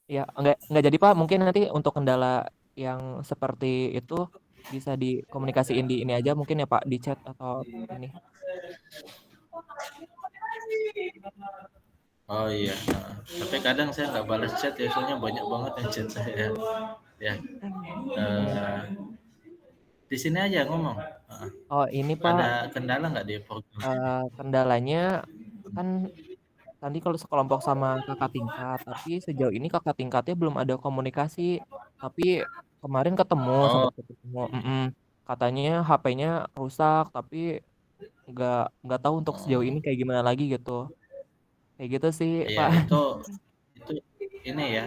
Ya nggak jadi Pak. Mungkin nanti untuk kendala yang seperti itu bisa dikomunikasiin di ini aja mungkin ya Pak di chat atau ini. Oh iya, tapi kadang saya nggak balas chat ya, soalnya banyak banget yang chat saya. Ya, eh, di sini aja ngomong. Oh ini Pak Ada kendala nggak di program? kendalanya kan tadi kalau sekelompok sama kakak tingkat, tapi sejauh ini kakak tingkatnya belum ada komunikasi. Tapi kemarin ketemu, Oh, sempat ketemu. Katanya HP-nya rusak, tapi nggak tahu untuk sejauh ini oh. kayak gimana lagi gitu. Kayak gitu sih, Iya, Pak. itu ini ya,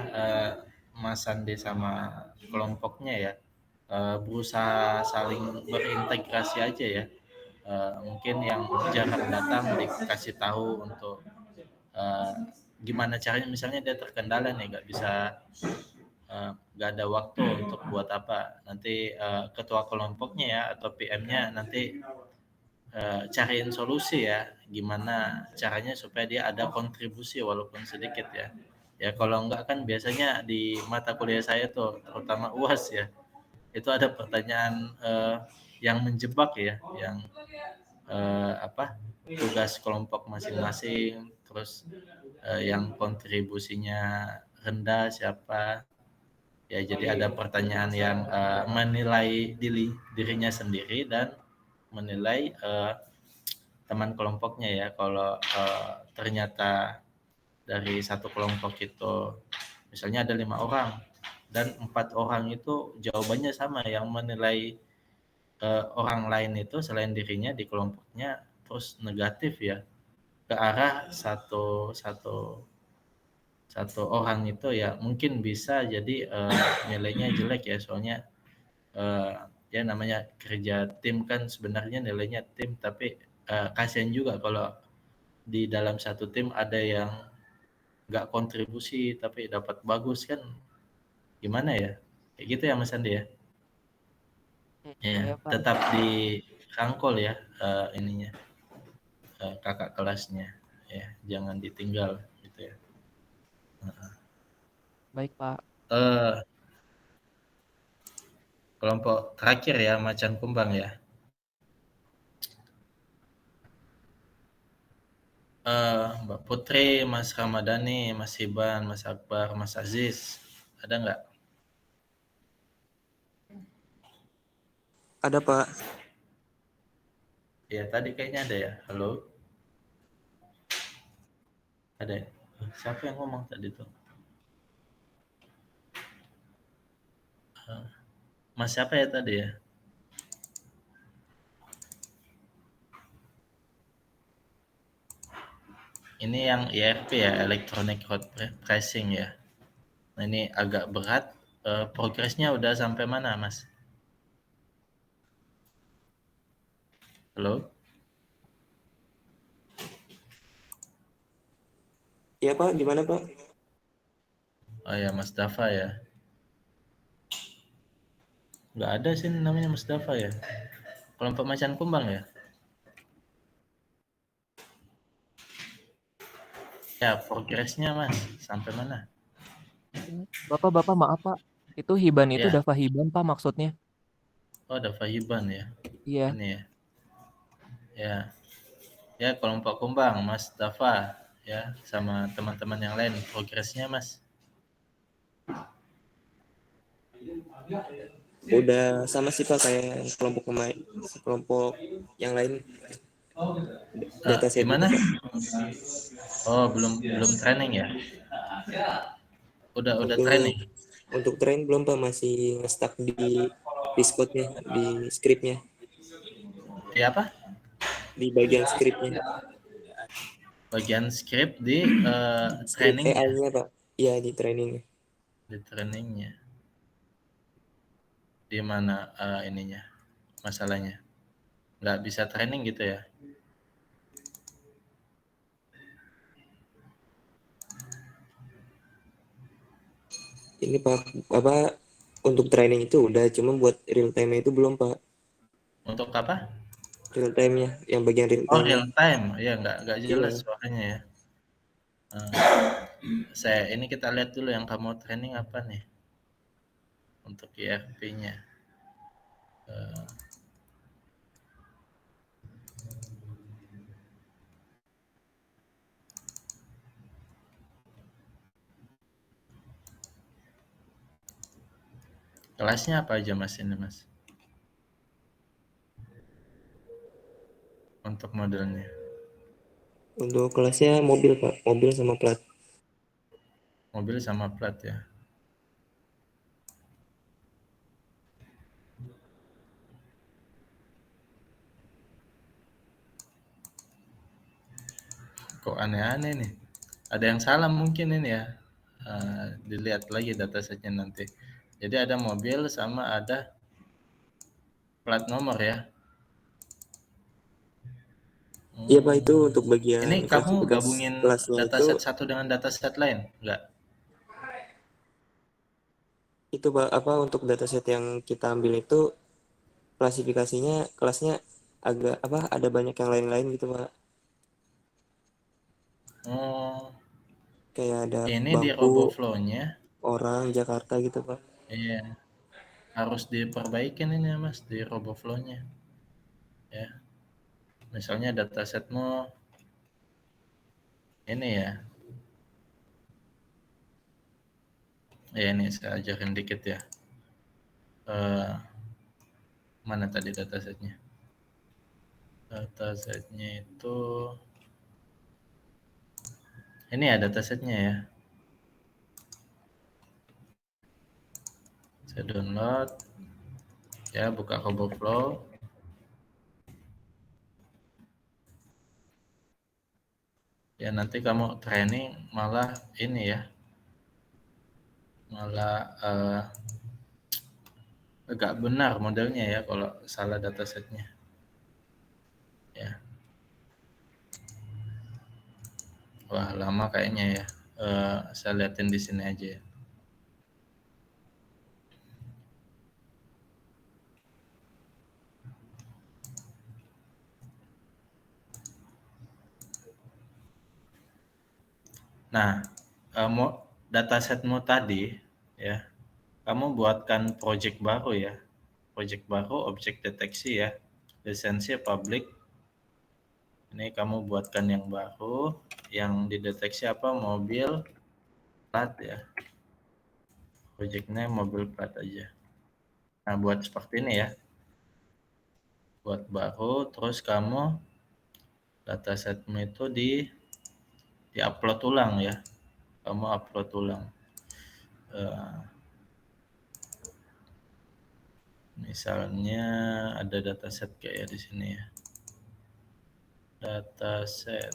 Mas Sandi sama kelompoknya ya, berusaha saling berintegrasi aja ya. Mungkin yang jarang datang dikasih tahu untuk eh, gimana caranya, misalnya dia terkendala nih, nggak ada waktu untuk buat apa. Nanti ketua kelompoknya ya atau PM-nya nanti cariin solusi ya, gimana caranya supaya dia ada kontribusi walaupun sedikit ya. Ya kalau enggak kan biasanya di mata kuliah saya tuh, terutama UAS ya, itu ada pertanyaan yang menjebak ya, yang apa, tugas kelompok masing-masing, terus yang kontribusinya rendah siapa. Ya jadi ada pertanyaan yang menilai dirinya sendiri dan menilai teman kelompoknya ya. Kalau ternyata dari satu kelompok itu misalnya ada 5 orang dan 4 orang itu jawabannya sama, yang menilai orang lain itu selain dirinya di kelompoknya terus negatif ya, ke arah satu satu satu orang itu, ya mungkin bisa jadi nilainya jelek ya. Soalnya eh, ya namanya kerja tim kan, sebenarnya nilainya tim, tapi kasihan juga kalau di dalam satu tim ada yang nggak kontribusi tapi dapat bagus kan, gimana ya, kayak gitu ya Mas Andi ya. Ya Iya, Pak. tetap dirangkul ya, ininya, kakak kelasnya ya, jangan ditinggal gitu ya. Baik, Pak. eh Kelompok terakhir ya, Macan Kumbang ya. Mbak Putri, Mas Ramadhani, Mas Hiban, Mas Akbar, Mas Aziz, ada nggak? Ada Pak. Ya tadi kayaknya ada ya. Halo, ada ya? Siapa yang ngomong tadi tuh? Mas siapa ya tadi ya? Ini yang ERP ya, Electronic Road Pricing ya. Nah ini agak berat. Progresnya udah sampai mana Mas? Halo? Iya Pak, gimana Pak? Oh ya, Mas Dafa ya. Nggak ada sih namanya Mas Dafa ya. Kelompok Macan Kumbang ya. Ya, progresnya Mas, sampai mana? Bapak, maaf, Pak. Itu Hiban itu Ya, Dava Hiban, Pak, maksudnya. oh ada Fahiban ya. Iya. Ini ya. Ya, ya kelompok Kumbang, Mas Dafa ya, sama teman-teman yang lain. Progresnya Mas. Udah sama sih Pak kayak kelompok yang lain dataset gitu Gimana? Pak. Oh, belum belum training ya? Udah Untuk training. untuk train belum Pak, masih nge-stuck di Discord-nya, di script-nya, Ya apa? di bagian script-nya, Bagian script di script trainingnya. AI-nya Pak. Iya, di trainingnya. Di trainingnya. Di mana ininya? Masalahnya. Nggak bisa training gitu ya? Ini Pak, apa untuk training itu udah, cuma buat real time-nya itu belum Pak. Untuk apa? Real time-nya, yang bagian real Oh, time-nya. real time. Ya, nggak jelas Iya. suaranya ya. Ini kita lihat dulu yang kamu training apa nih untuk ERP-nya. Kelasnya apa aja Mas ini Mas? Untuk modelnya. Untuk kelasnya mobil Pak, mobil sama plat. Mobil sama plat ya. Kok aneh-aneh nih? Ada yang salah mungkin ini ya. Dilihat lagi datasetnya nanti. Jadi ada mobil sama ada plat nomor ya. Iya Pak, itu untuk bagian Ini kamu klasifikasi gabungin kelasnya itu dataset satu dengan dataset lain? Enggak? Pak apa untuk dataset yang kita ambil itu klasifikasinya kelasnya agak apa ada banyak yang lain-lain gitu Pak. Oh, Kayak ada ini di bangku, RoboFlow-nya. orang, Jakarta gitu Pak. Iya, harus diperbaikin ini ya, Mas, di RoboFlow-nya. Ya, misalnya datasetmu ini ya. Ya ini saya ajarin dikit ya. Mana tadi datasetnya? Datasetnya itu ini ya datasetnya ya. Saya download ya, buka RoboFlow. Ya nanti kamu training malah ini ya, malah agak benar modelnya ya kalau salah datasetnya ya. Wah lama kayaknya ya. Saya liatin di sini aja ya. Nah, datasetmu tadi ya, kamu buatkan project baru ya. Project baru, objek deteksi ya. Lisensi public. Ini kamu buatkan yang baru, yang dideteksi apa? Mobil plat ya. Project name mobil plat aja. Nah, buat seperti ini ya. Buat baru, terus kamu datasetmu itu di-upload ulang ya. Kamu upload ulang. Misalnya ada dataset kayak di sini ya. Dataset.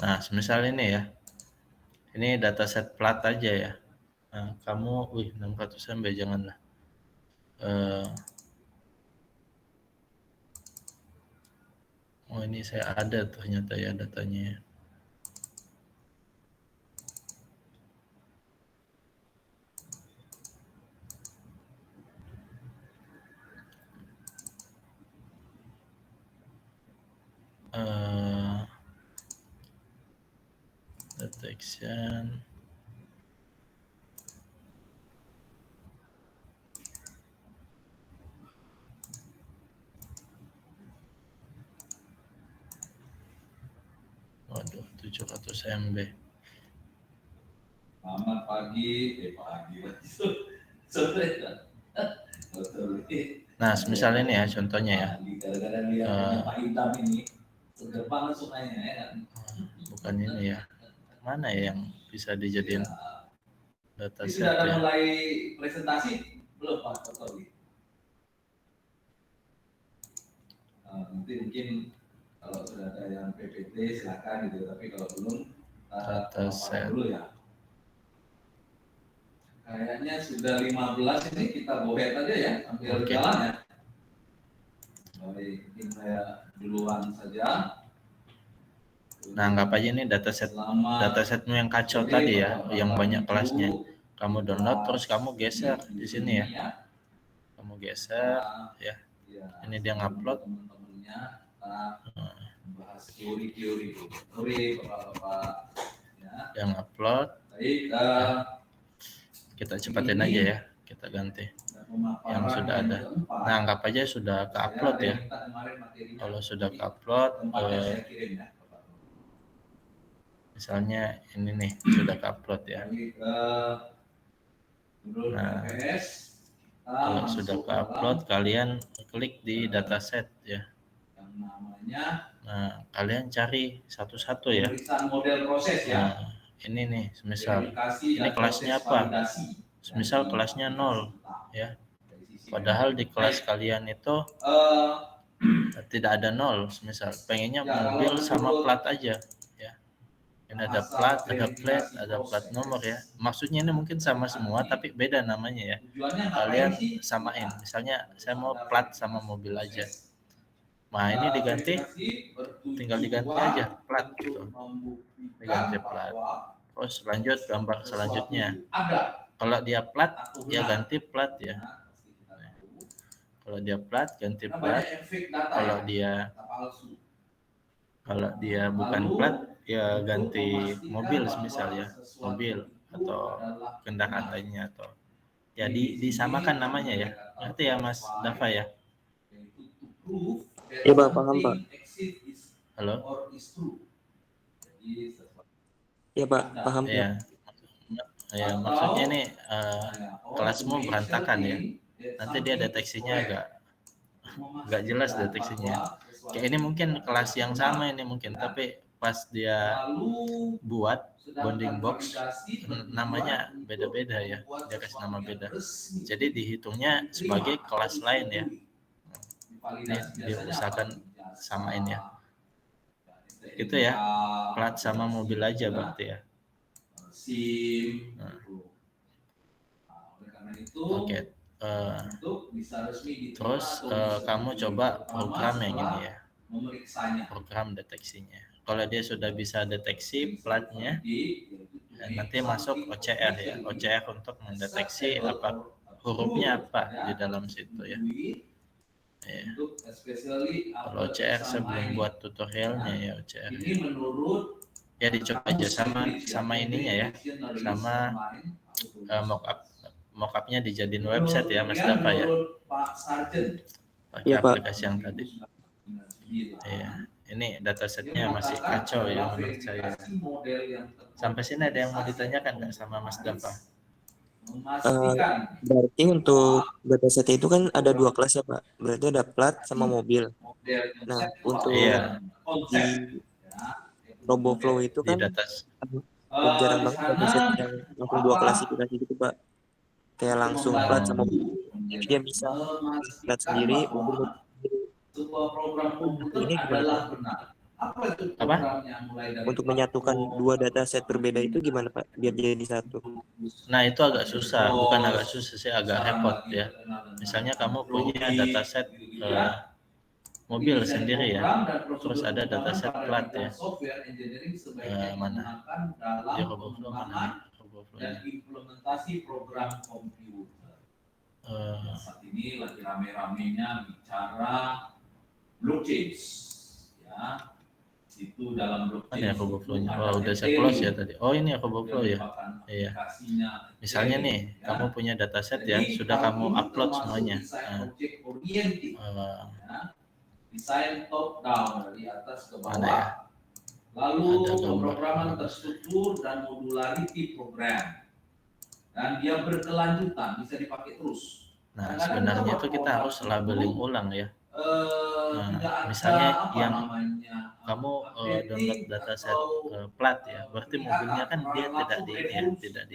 Nah, semisal ini ya. Ini dataset plat aja ya. Nah, kamu, 600 MB janganlah. Oh ini saya ada ternyata ya datanya ya. Detection. Waduh, 700 MB. Selamat pagi, pagi. Sore. Nah, semisal ini ya contohnya ya. Kadang-kadang lihatnya Pak Idam ini seger banget sukanya ya. Bukan ini ya. Mana ya yang bisa dijadiin dataset Sudah ada ya? mulai presentasi belum Pak Tori? Nanti mungkin kalau sudah ada yang PPT silakan gitu, tapi kalau belum Dataset dulu ya. Kayaknya sudah 15 ini kita go ahead aja ya, sambil jalan ya. Baik, mungkin saya duluan saja. Nah, anggap aja ini datasetmu yang kacau tadi ya, yang banyak kelasnya. Kamu download terus kamu geser di sini ya. Kamu geser ya. Ini dia ngupload. Bahas teori Bapak-bapak ya. Yang upload. Baik, kita cepatin aja ya. kita ganti yang sudah ada. Nah, anggap aja sudah ke-upload ya. Kalau sudah ke-upload, misalnya ini nih sudah ke-upload ya. Nah, kalau sudah ke-upload, kalian klik di dataset ya. Nah, kalian cari satu-satu ya. Nah, ini nih, semisal ini kelasnya apa? Semisal kelasnya 0 ya. Padahal di kelas kalian itu tidak ada 0, semisal pengennya mobil sama plat aja ya. Ini ada plat, ada plate, ada plat nomor ya. Maksudnya ini mungkin sama semua tapi beda namanya ya. Kalian samain. Misalnya saya mau plat sama mobil aja. Nah, ini diganti, tinggal diganti aja plat gitu. Diganti plat. Terus lanjut gambar selanjutnya. Kalau dia plat, ya ganti plat ya. Kalau dia plat, ganti plat. Kalau dia bukan plat, ya ganti mobil semisal ya, mobil atau kendaraan lainnya atau ya disamakan namanya ya. Ngerti ya Mas Dava ya? Iya Pak, paham Pak. Halo? Iya Pak, paham Pak. Ya. Ya, maksudnya ini kelasmu berantakan ya. Nanti dia deteksinya agak jelas deteksinya. Kayak ini mungkin kelas yang sama ini mungkin, tapi pas dia buat bounding box namanya beda-beda ya. Dia kasih nama beda. Jadi dihitungnya sebagai kelas lain ya. Ini diusahakan samain ya. Gitu ya. Plat sama mobil aja berarti ya. Nah. Oke. Terus kamu coba program yang ini ya, program deteksinya. Kalau dia sudah bisa deteksi platnya, nanti masuk OCR ya, OCR untuk mendeteksi apa hurufnya apa di dalam situ ya. Ya. Kalau OCR saya belum buat tutorialnya ya OCR. Ya dicoba aja sama ininya ya, sama mockupnya dijadiin website ya Mas Dava ya. Pakai aplikasi yang tadi. Ya, ini datasetnya masih kacau ya menurut saya. Sampai sini ada yang mau ditanyakan nggak sama Mas Dava? Berarti untuk dataset itu kan ada 2 kelas ya Pak. Berarti ada plat sama mobil. Nah, untuk di RoboFlow itu kan jarang banget dataset yang langsung 2 klasifikasi gitu Pak. Kayak langsung plat sama mobil. Jadi dia bisa plat sendiri, mobil ini gimana Pak? Apa? Untuk menyatukan 2 dataset berbeda itu gimana Pak? Biar jadi satu. Nah itu agak susah, bukan agak susah sih, agak repot ya. Misalnya kamu punya dataset mobil sendiri ya, terus ada dataset plat ya. Mana? Di RoboFlow mana? Dan implementasi program komputer. Saat ini lagi rame-ramenya bicara blockchain, ya. Itu dalam blockchain. Ada RoboFlow-nya. Oh, udah saya close ya tadi. Oh, ini RoboFlow ya. Iya. Misalnya nih, kamu punya dataset ya, sudah kamu upload semuanya. Desain top down dari atas ke bawah. Mana ya? Lalu pemrograman terstruktur dan modularity program. Dan dia berkelanjutan, bisa dipakai terus. Nah, sebenarnya itu kita harus labeling ulang ya. Nah, misalnya yang kamu download dataset plat ya, berarti mobilnya kan dia tidak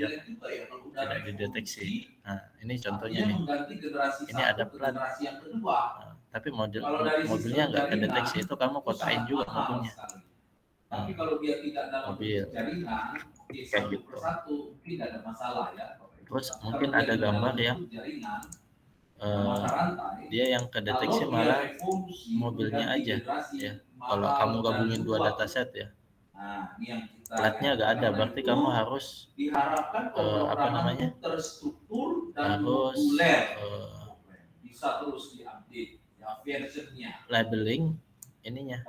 dideteksi. Nah, ini contohnya nih. Ini ada plat. Nah, tapi mobilnya nggak kedeteksi, itu kamu kotain juga mobilnya. Tapi kalau dia tidak dalam jaringan, kayak gitu. Tidak ada masalah ya. Terus mungkin ada gambar yang dia yang kedeteksi malah mobilnya aja ya. Kalau kamu gabungin 2 dataset ya, platnya nggak ada, berarti kamu harus harus bisa terus diupdate ya versionnya. Labeling ininya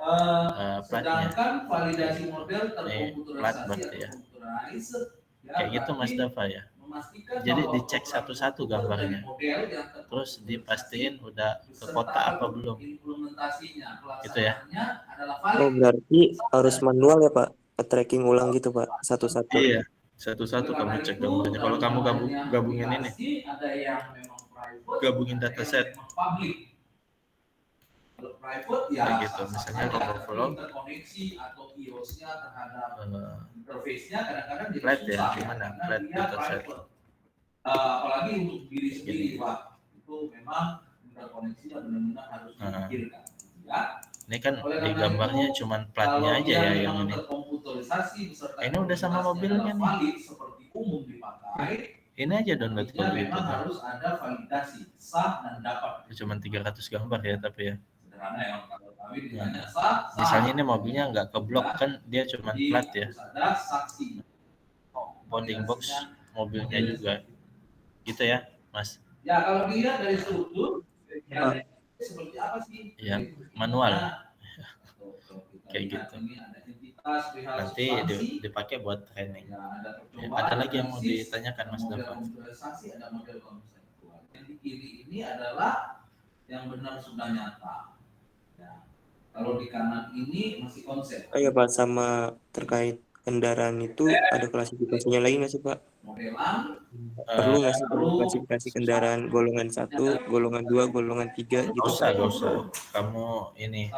platnya. Sedangkan validasi model plat berarti ya. Kayak gitu Mas Dava ya. Jadi dicek satu-satu gambarnya, terus dipastiin udah ke kota apa belum, gitu ya. Oh, berarti harus manual ya Pak, tracking ulang gitu Pak, satu-satu. Iya, satu-satu kamu cek gambarnya. Kalau kamu gabungin ini, gabungin dataset, kayak gitu. Misalnya overflow, flat ya, gimana? Flat dataset. Apalagi untuk diri sendiri Pak, itu memang interkoneksinya benar-benar harus dipikirkan. Ya. Ini kan di gambarnya cuman platnya aja ya yang ini. Ini udah sama mobilnya nih. Ini aja download komputer. Harus ada validasi sah dan dapat. Cuman 300 gambar ya tapi ya. Misalnya ini mobilnya nggak keblok kan, dia cuman plat ya. Bounding box mobilnya juga. Gitu ya, Mas. Ya kalau dilihat dari struktur, seperti apa sih? Ya, manual. Kayak gitu. Nanti dipakai buat training. Ya, ada lagi yang mau ditanyakan Mas Dava? Ada model konseptual. Yang di kiri ini adalah yang benar sudah nyata. Ya. Kalau di kanan ini masih konsep. Oh ya Pak, sama terkait kendaraan itu ada klasifikasinya lagi nggak sih Pak? Perlu nggak sih klasifikasi kendaraan golongan 1, golongan 2, golongan 3 gitu? Gak usah. Kamu ini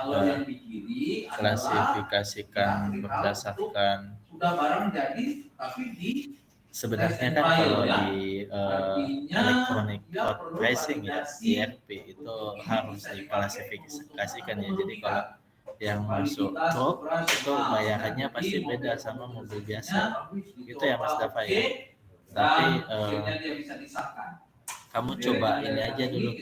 klasifikasikan berdasarkan sebenarnya kan kalau di electronic code tracing ya, ERP itu harus diklasifikasikan ya. Jadi kalau yang masuk truk itu bayarannya pasti beda sama mobil biasa. Itu ya Mas Dava ya. Tapi kamu coba ini aja dulu,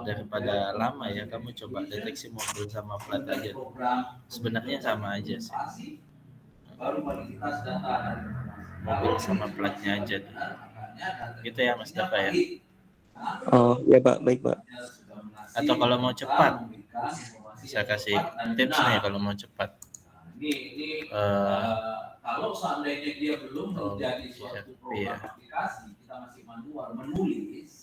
daripada lama ya, kamu coba deteksi mobil sama plat aja. Sebenarnya sama aja sih. Mobil sama platnya aja. Gitu ya Mas Dava ya. Oh ya Pak, baik Pak. Atau kalau mau cepat, saya kasih tips nih kalau mau cepat. Kalau seandainya dia belum menjadi suatu program aplikasi, kita masih manual menulis.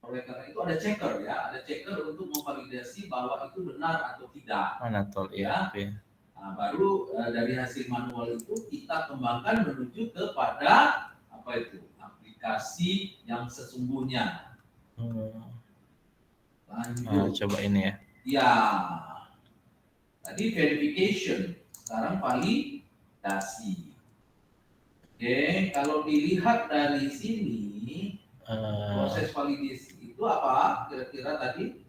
Oleh karena itu ada checker ya, ada checker untuk memvalidasi bahwa itu benar atau tidak. Mana tol ya? Nah, baru dari hasil manual itu kita kembangkan menuju kepada apa itu aplikasi yang sesungguhnya. Coba ini ya. Ya, tadi verification, sekarang validasi. Oke, kalau dilihat dari sini, proses validasi itu apa? Kira-kira tadi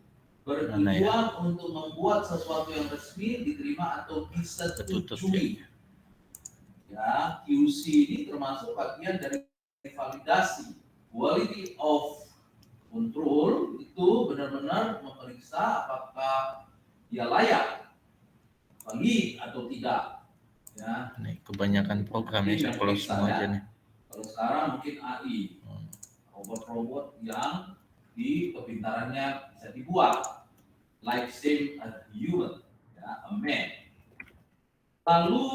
bertujuan untuk membuat sesuatu yang resmi diterima atau disetujui. Ya, QC ini termasuk bagian dari validasi. Quality of control itu benar-benar memeriksa apakah dia layak, valid atau tidak. Ya. Nih, kebanyakan program ya, kalau semua aja nih. Kalau sekarang mungkin AI, robot-robot yang di kepintarannya bisa dibuat like same as human, ya, a man. Lalu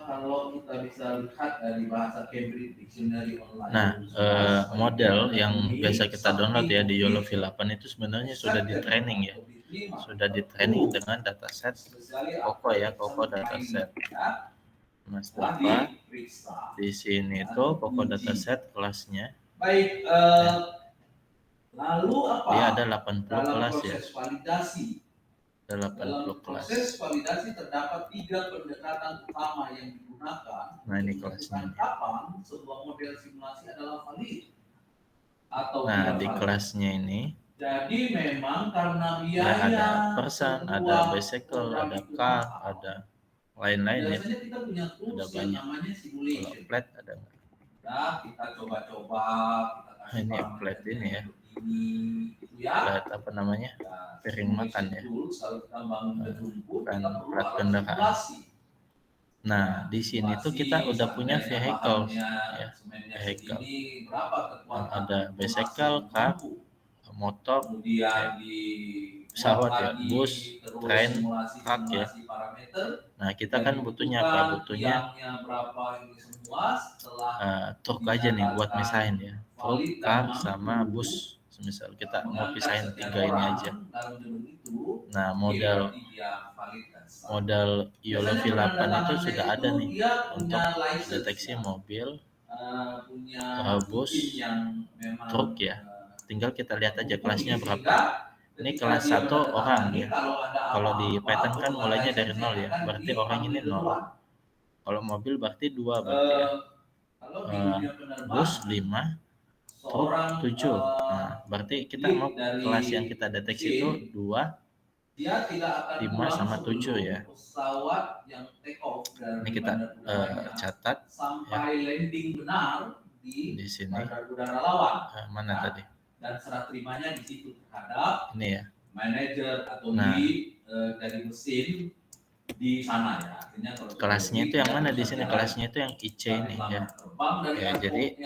kalau kita bisa lihat dari bahasa Cambridge Dictionary online. Nah, model yang biasa kita download ya di YOLO V8 itu sebenarnya sudah di training ya. Sudah di training dengan dataset Coco ya, Coco dataset. Mas Dava di sini tuh Coco dataset kelasnya. Baik, lalu apa? Dia ada 80 kelas ya. Validasi. Ada 80 Dalam kelas. proses validasi terdapat 3 pendekatan utama yang digunakan. Nah, ini kelasnya. Kapan sebuah model simulasi adalah valid atau nah, di valid. kelasnya ini Jadi memang karena biaya ya ada person, ada bicycle, ada car, ada lain-lain ya. Biasanya kita punya tools ada yang banyak. namanya simulation. Kalau flat ada nggak? Nah, kita coba-coba, kita kasih Ini parameter flat ini ya. Ini, gitu ya. Flat apa namanya? Piring makan ya. Tools, kalau kita bangun gedung, Bukan kita perlu flat alat kendaraan. simulasi. Nah, di sini tuh kita udah punya vehicle ya. Vehicle. Ada bicycle, car, motor, kemudian pesawat ya, bus, tren, truk ya. Nah kita kan butuhnya apa? Butuhnya truk aja nih buat misahin ya, truk, car, sama bus. Misal kita mau pisahin 3 ini aja. Nah model YOLO V8 itu sudah ada nih untuk deteksi mobil, bus, truk ya. Tinggal kita lihat aja kelasnya berapa. Ini kelas 1 orang ya. Kalau di Python kan mulainya dari 0 ya. Berarti orang ini 0. Kalau mobil berarti 2 berarti ya. Bus 5, truk 7. Nah, berarti kita mau kelas yang kita deteksi itu 2, 5 sama 7 ya. Ini kita catat ya. Di sini. Mana tadi? Dan serah terimanya di situ terhadap ini ya. Manajer atau dari mesin di sana ya. Artinya kalau kelasnya itu yang mana di sini? Kelasnya itu yang IC ini ya. Ya jadi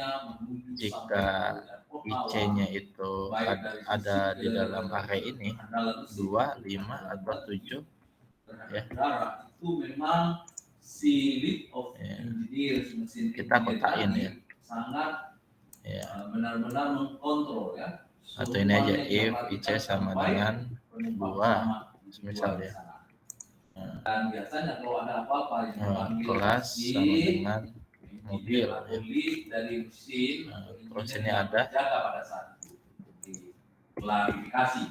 jika IC-nya itu ada di dalam array ini 2, 5 atau 7 ya. Itu memang si lead of engineers mesin kita kotain ya. Sangat ya. Benar-benar mengkontrol ya. Atau ini aja if IC sama dengan 2 misal ya. Dan biasanya kalau ada apa-apa yang kelas sama dengan mobil ya. Dari mesin, terus ini ada pada saat itu klarifikasi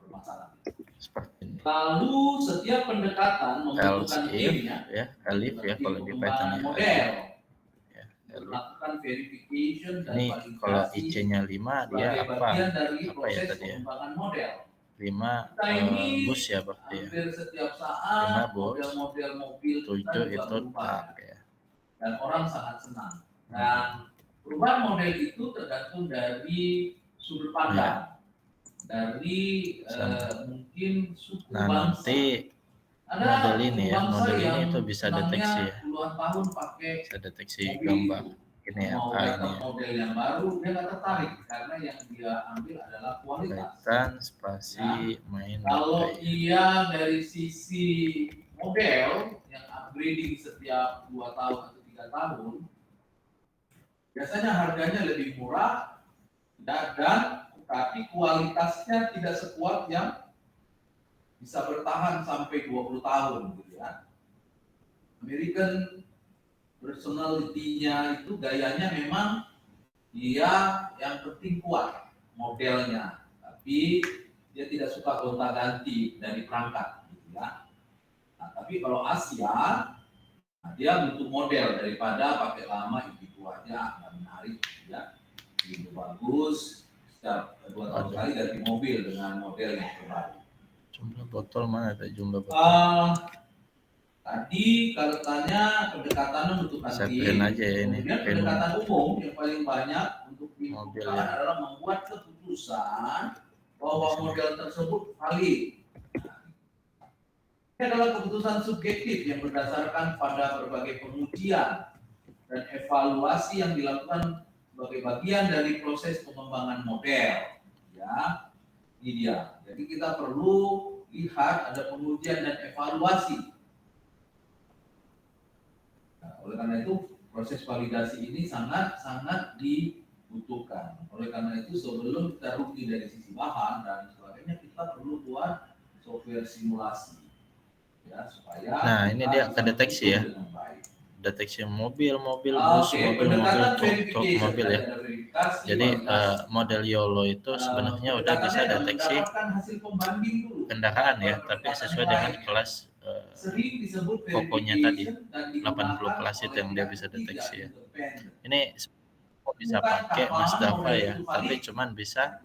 permasalahan. Seperti ini. Lalu setiap pendekatan membutuhkan timnya ya, elif ya kalau di Python model. Ya, lakukan verification dan ini kalau IC-nya 5 dia apa ya tadi ya? Model. 5 bus ya berarti ya. Setiap saat 5 bus, model mobil 7 itu truk ya. Dan orang sangat senang. Dan perubahan model itu tergantung dari sudut pandang. Dari mungkin suku bangsa. Nanti model ini ya, model ini itu bisa deteksi ya. Tahun pakai bisa deteksi gambar. Ini ya, ini model yang baru dia nggak tertarik karena yang dia ambil adalah kualitas. Python spasi main. Kalau dia dari sisi model yang upgrading setiap 2 tahun atau 3 tahun, biasanya harganya lebih murah dan tapi kualitasnya tidak sekuat yang bisa bertahan sampai 20 tahun gitu ya. American personality-nya itu gayanya memang dia yang penting kuat modelnya, tapi dia tidak suka gonta-ganti dari perangkat gitu ya. Nah, tapi kalau Asia dia butuh model daripada pakai lama itu aja nggak menarik gitu ya. Itu bagus setiap 2 tahun sekali ganti mobil dengan model yang terbaru. Jumlah botol mana ada jumlah botol? Tadi kalau tanya pendekatan untuk print aja ya ini. Pendekatan umum yang paling banyak untuk mobil ya. Adalah membuat keputusan bahwa model tersebut valid. Ini adalah keputusan subjektif yang berdasarkan pada berbagai pengujian dan evaluasi yang dilakukan sebagai bagian dari proses pengembangan model. Ya, ini dia. Jadi kita perlu lihat ada pengujian dan evaluasi. Nah, oleh karena itu proses validasi ini sangat dibutuhkan. Oleh karena itu sebelum kita rugi dari sisi bahan dan sebagainya, kita perlu buat software simulasi, ya supaya. Nah ini dia kedeteksi ya, deteksi mobil, bus, mobil, truk, mobil ya. Jadi model YOLO itu sebenarnya udah bisa deteksi kendaraan ya, tapi sesuai dengan kelas pokoknya tadi 80 kelas itu yang dia bisa deteksi ya. Ini bisa pakai Mazda ya, tapi cuman bisa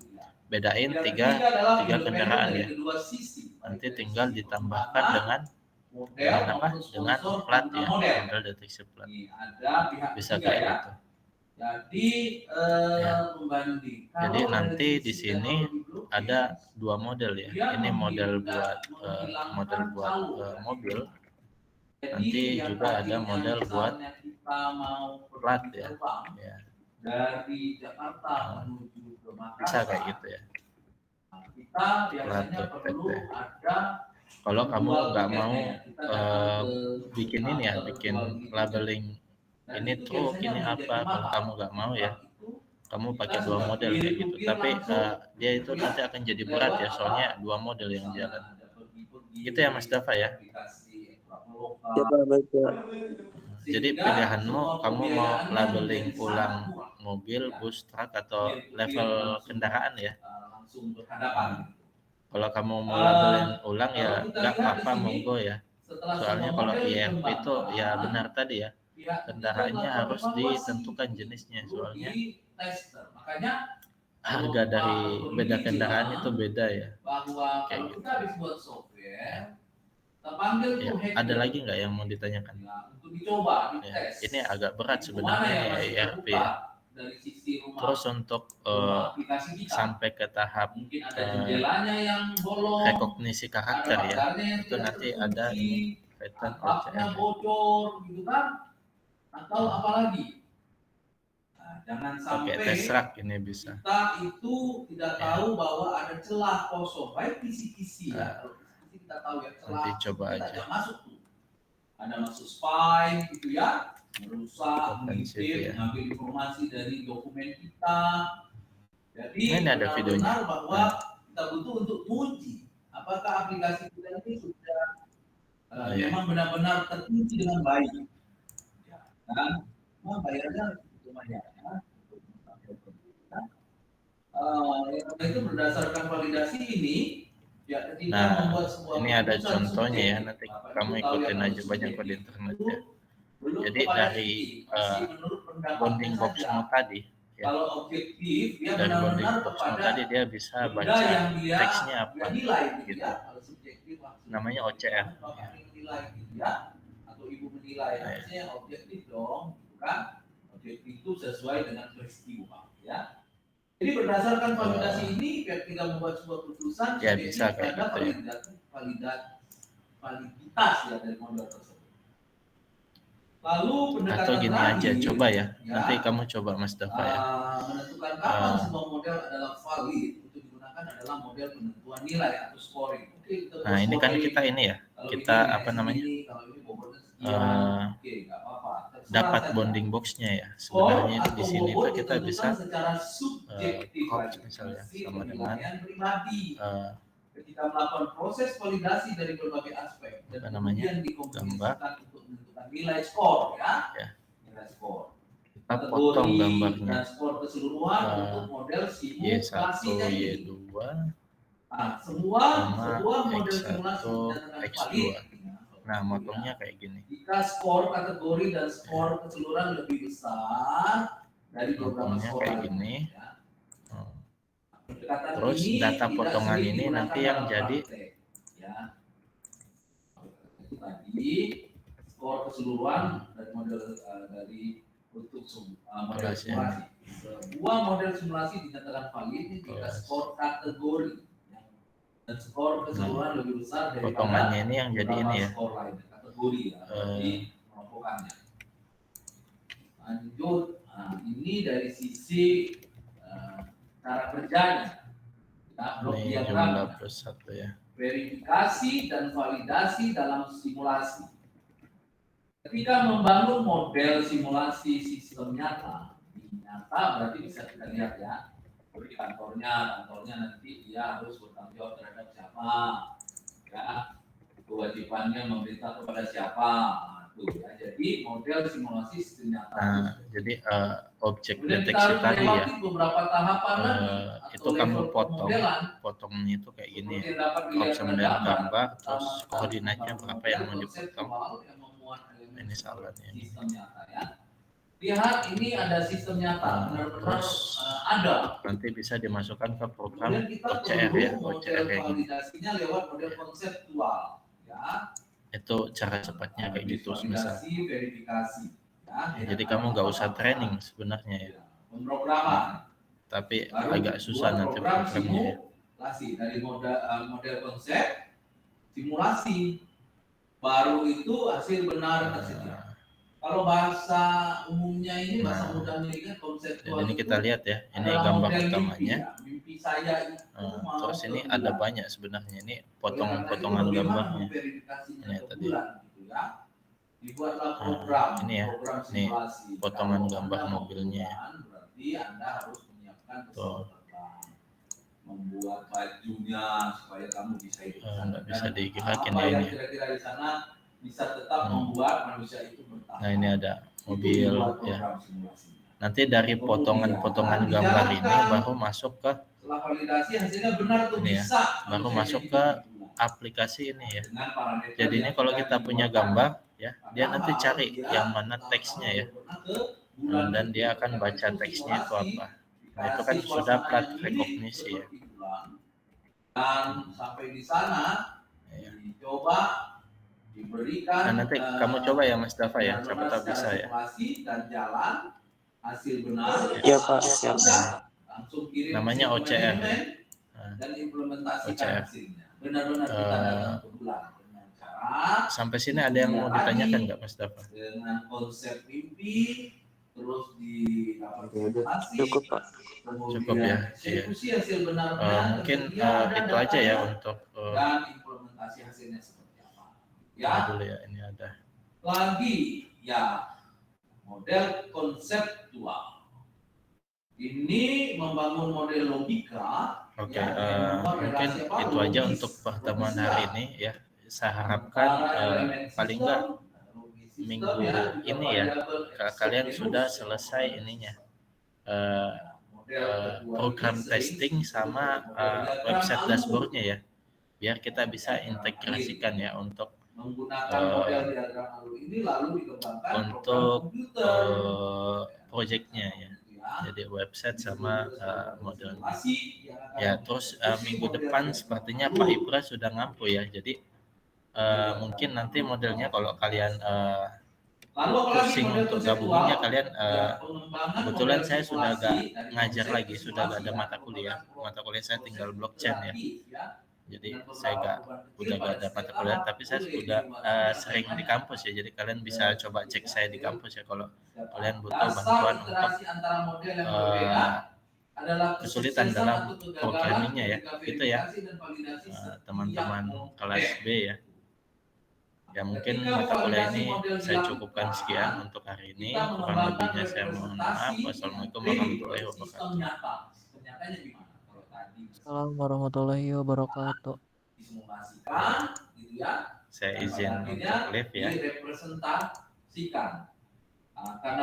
bedain tiga kendaraan ya. Nanti tinggal ditambahkan dengan plat ya, model deteksi plat. Bisa kayak gitu. Jadi nanti di sini ada 2 model ya. Ini model buat mobil. Nanti juga ada model buat plat ya. Dari Jakarta menuju ke Makassar. Bisa kayak gitu ya. kita biasanya perlu Plat.pt. ada Kalau kamu nggak mau kita datang ke bikin ini ya, bikin labeling ini truk, ini apa, kalau kamu nggak mau ya, kamu pakai dua model kayak gitu. Tapi dia itu nanti akan jadi berat ya, soalnya dua model yang jalan. Gitu ya Mas Dafa ya. Ya Pak, baik Pak. Jadi pilihanmu, kamu mau labeling ulang mobil, bus, truk, atau level kendaraan ya. langsung berhadapan. Kalau kamu mau labeling ulang ya nggak apa-apa, monggo ya. Soalnya kalau IRP itu ya benar tadi ya, kendaraannya harus ditentukan jenisnya, soalnya Makanya harga dari beda kendaraan itu beda ya. bahwa Kayak kalau gitu. kita habis buat software, kita panggil Ya, tuh hacker. ada lagi nggak yang mau ditanyakan? Ya, untuk dicoba, Ya, dites. ini agak berat Itu sebenarnya mana yang ya masih IRP terbuka ya. dari sisi rumah, Terus untuk rumah aplikasi kita. sampai ke tahap Mungkin ada jendelanya yang bolong, rekognisi karakter ada ya, pagarnya yang itu tidak nanti terkunci, ada ini pattern atapnya OCR. bocor gitu kan, atau apa lagi. Nah, jangan Pakai sampai tes rak ini bisa. kita itu tidak tahu bahwa ada celah kosong, baik kisi-kisi ya. Kalau kisi-kisi kita tahu ya celah, Nanti coba kita aja. tidak masuk tuh. Ada masuk spy gitu ya, merusak, Offensive mengintip, ya. mengambil informasi dari dokumen kita. Jadi Ini ada videonya. benar bahwa kita butuh untuk menguji apakah aplikasi kita ini sudah Iya. memang benar-benar terkunci dengan baik. Ya, dan memang bayarnya lumayan ya. Itu berdasarkan validasi ini, ya ketika Nah, membuat sebuah ini ada keputusan contohnya ya, subjektif, nanti Bapak kamu Ibu tahu ikutin yang aja harus banyak kok di subjektif internet itu ya. belum Jadi kepada dari subjektif, masih menurut pendapatnya bounding saja. box-mu tadi ya, Kalau objektif dia dari bounding benar-benar box-mu kepada tadi dia bisa benda baca yang dia teksnya apa nilai gitu gitu. ya. Kalau subjektif maksudnya Namanya OCR. Bapak ini menilai gitu ya, atau ibu menilai, Nah, harusnya objektif dong, gitu kan? Objektif itu sesuai dengan peristiwa ya. Jadi berdasarkan validasi ini, ketika membuat sebuah keputusan, Ya, bisa kayak ada gitu ya. validitas ya dari model tersebut. Lalu pendekatan Atau gini aja, terakhir, coba ya. Nanti kamu coba Mas Dafa ya. menentukan kapan sebuah model adalah valid untuk digunakan adalah model penentuan nilai atau scoring. Oke, Nah, ini kan kita ini ya, kalau kita ini apa namanya, kalau ini bobotnya sekian, oke, nggak apa-apa. Terserah dapat saja. bonding box-nya ya. Skor Sebenarnya itu di atau sini bobot tuh kita bisa ditentukan secara subjektif cross lagi, misalnya hasil sama dengan penilaian pribadi. Ketika melakukan proses validasi dari berbagai aspek dan apa namanya, kemudian gambar. dikomunikasikan untuk menentukan nilai skor ya. Ya. Nilai skor. Kita potong Kategori gambarnya. dan skor keseluruhan untuk model Y1, simulasinya ini. Y2, Nah, semua sama sebuah model X1, simulasi dinyatakan X2. valid. Nah, motongnya kayak gini. Jika skor kategori dan skor keseluruhan lebih besar dari beberapa Motongnya skor kayak lain, gini. ya. Terus data potongan ini nanti yang jadi ya. Itu tadi skor keseluruhan dari model dari untuk model Kelas ya. simulasi. Sebuah model simulasi dinyatakan valid jika skor kategori dan skor keseluruhan lebih besar dari potongannya ini yang jadi ini ya. skor lain kategori ya, di kelompokannya. Lanjut, nah, ini dari sisi cara kerjanya. Ya, blok Ini diagram, jumlah plus 1 ya. verifikasi dan validasi dalam simulasi. Ketika membangun model simulasi sistem nyata, berarti bisa kita lihat ya, di kantornya nanti dia harus bertanggung jawab terhadap siapa, ya, kewajibannya memerintah kepada siapa, tuh ya. Jadi model simulasi sistem nyata. Nah, jadi objek Kemudian kita deteksi harus tadi ya, melewati beberapa tahapan lagi, itu kamu potongnya itu kayak gini ya. Crop sama dengan gambar, terus koordinatnya berapa yang mau dipotong. Ini salahnya ini. Sistem nyata ya. Lihat ini ada sistem nyata, benar-benar ada. Nanti bisa dimasukkan ke program Kemudian kita OCR perlu ya, model OCR kayak gini. validasinya lewat model konseptual, ya. Itu cara cepatnya kayak gitu misal. Validasi, verifikasi, ya. Jadi kamu nggak usah training sebenarnya ya. Pemrograman. Tapi Baru agak susah nanti program programnya ya. simulasi dari model konsep simulasi. Baru itu hasil benar tersedia. Kalau bahasa umumnya ini, bahasa Nah, mudahnya ini dan konseptual ini itu kita lihat ya, ini adalah gambar model mimpi utamanya. ya. Mimpi saya itu mau Terus ke ini bulan. ada banyak sebenarnya, ini Oleh karena itu potongan-potongan bagaimana gambarnya. memverifikasinya Ini ke tadi. bulan gitu ya. Dibuatlah program, Ini ya, program nih simulasi. potongan Kalau gambar Anda mau mobilnya. bulan, berarti Anda harus menyiapkan pesawat terbang, membuat bajunya supaya kamu bisa hidup di sana. Nggak bisa Dan digerakin apa ya yang ini. kira-kira di sana bisa tetap membuat manusia itu bertahan. Nah ini ada Itu mobil dibuat ya. program simulasinya. Nanti dari potongan-potongan gambar ini baru masuk ke Setelah validasi hasilnya benar tuh ini ya, bisa. baru manusia masuk hidup ke di bulan. aplikasi ini ya. Dengan parameter Jadi ini yang kalau sudah kita punya dibuatkan. gambar ya, dia nanti Padahal cari dia yang mana teksnya ya. Dan dia akan baca teksnya itu apa. Nah itu kan sudah plat rekognisi ya. Dan sampai di sana dicoba diberikan. Nah nanti kamu coba ya Mas Dava ya, siapa tahu bisa ya. Dan jalan hasil benar. Iya Pak, siap. Langsung kirim Namanya ke OCR. manajemen dan implementasikan OCR. hasilnya. Benar-benar kita datang ke bulan dengan cara. Sampai sini ada yang mau ditanyakan nggak Mas Dava? Dengan konsep mimpi, terus diaplikasi. Cukup Pak. Cukup ya. Iya. Hasil benarnya Mungkin tersedia, itu aja ya untuk dan implementasi hasilnya seperti apa. Ya. dulu ya, ini ada. Lagi ya model konseptual. Ini membangun model logika. Oke, mungkin itu aja untuk pertemuan hari ini ya. Saya harapkan paling nggak minggu ini ya kalian sudah selesai ininya program testing sama website dashboardnya ya, biar kita bisa integrasikan ya untuk projectnya ya. Jadi website sama modelnya. Ya terus minggu depan sepertinya Pak Ibra sudah ngampu ya. Jadi mungkin nanti modelnya kalau kalian pusing untuk gabunginnya kalian kebetulan saya sudah agak ngajar lagi, sudah gak ada mata kuliah saya tinggal blockchain ya. Jadi saya udah gak ada mata kuliah, tapi saya sudah sering di kampus ya. Jadi kalian bisa coba cek saya di kampus ya kalau kalian butuh bantuan untuk kesulitan dalam programmingnya ya. Gitu ya teman-teman kelas B ya. Ya mungkin mata kuliah ini saya cukupkan sekian untuk hari ini. Kurang lebihnya saya mohon maaf. Wassalamualaikum warahmatullahi wabarakatuh. Assalamualaikum warahmatullahi wabarakatuh. Saya izin untuk live ya. Direpresentasikan karena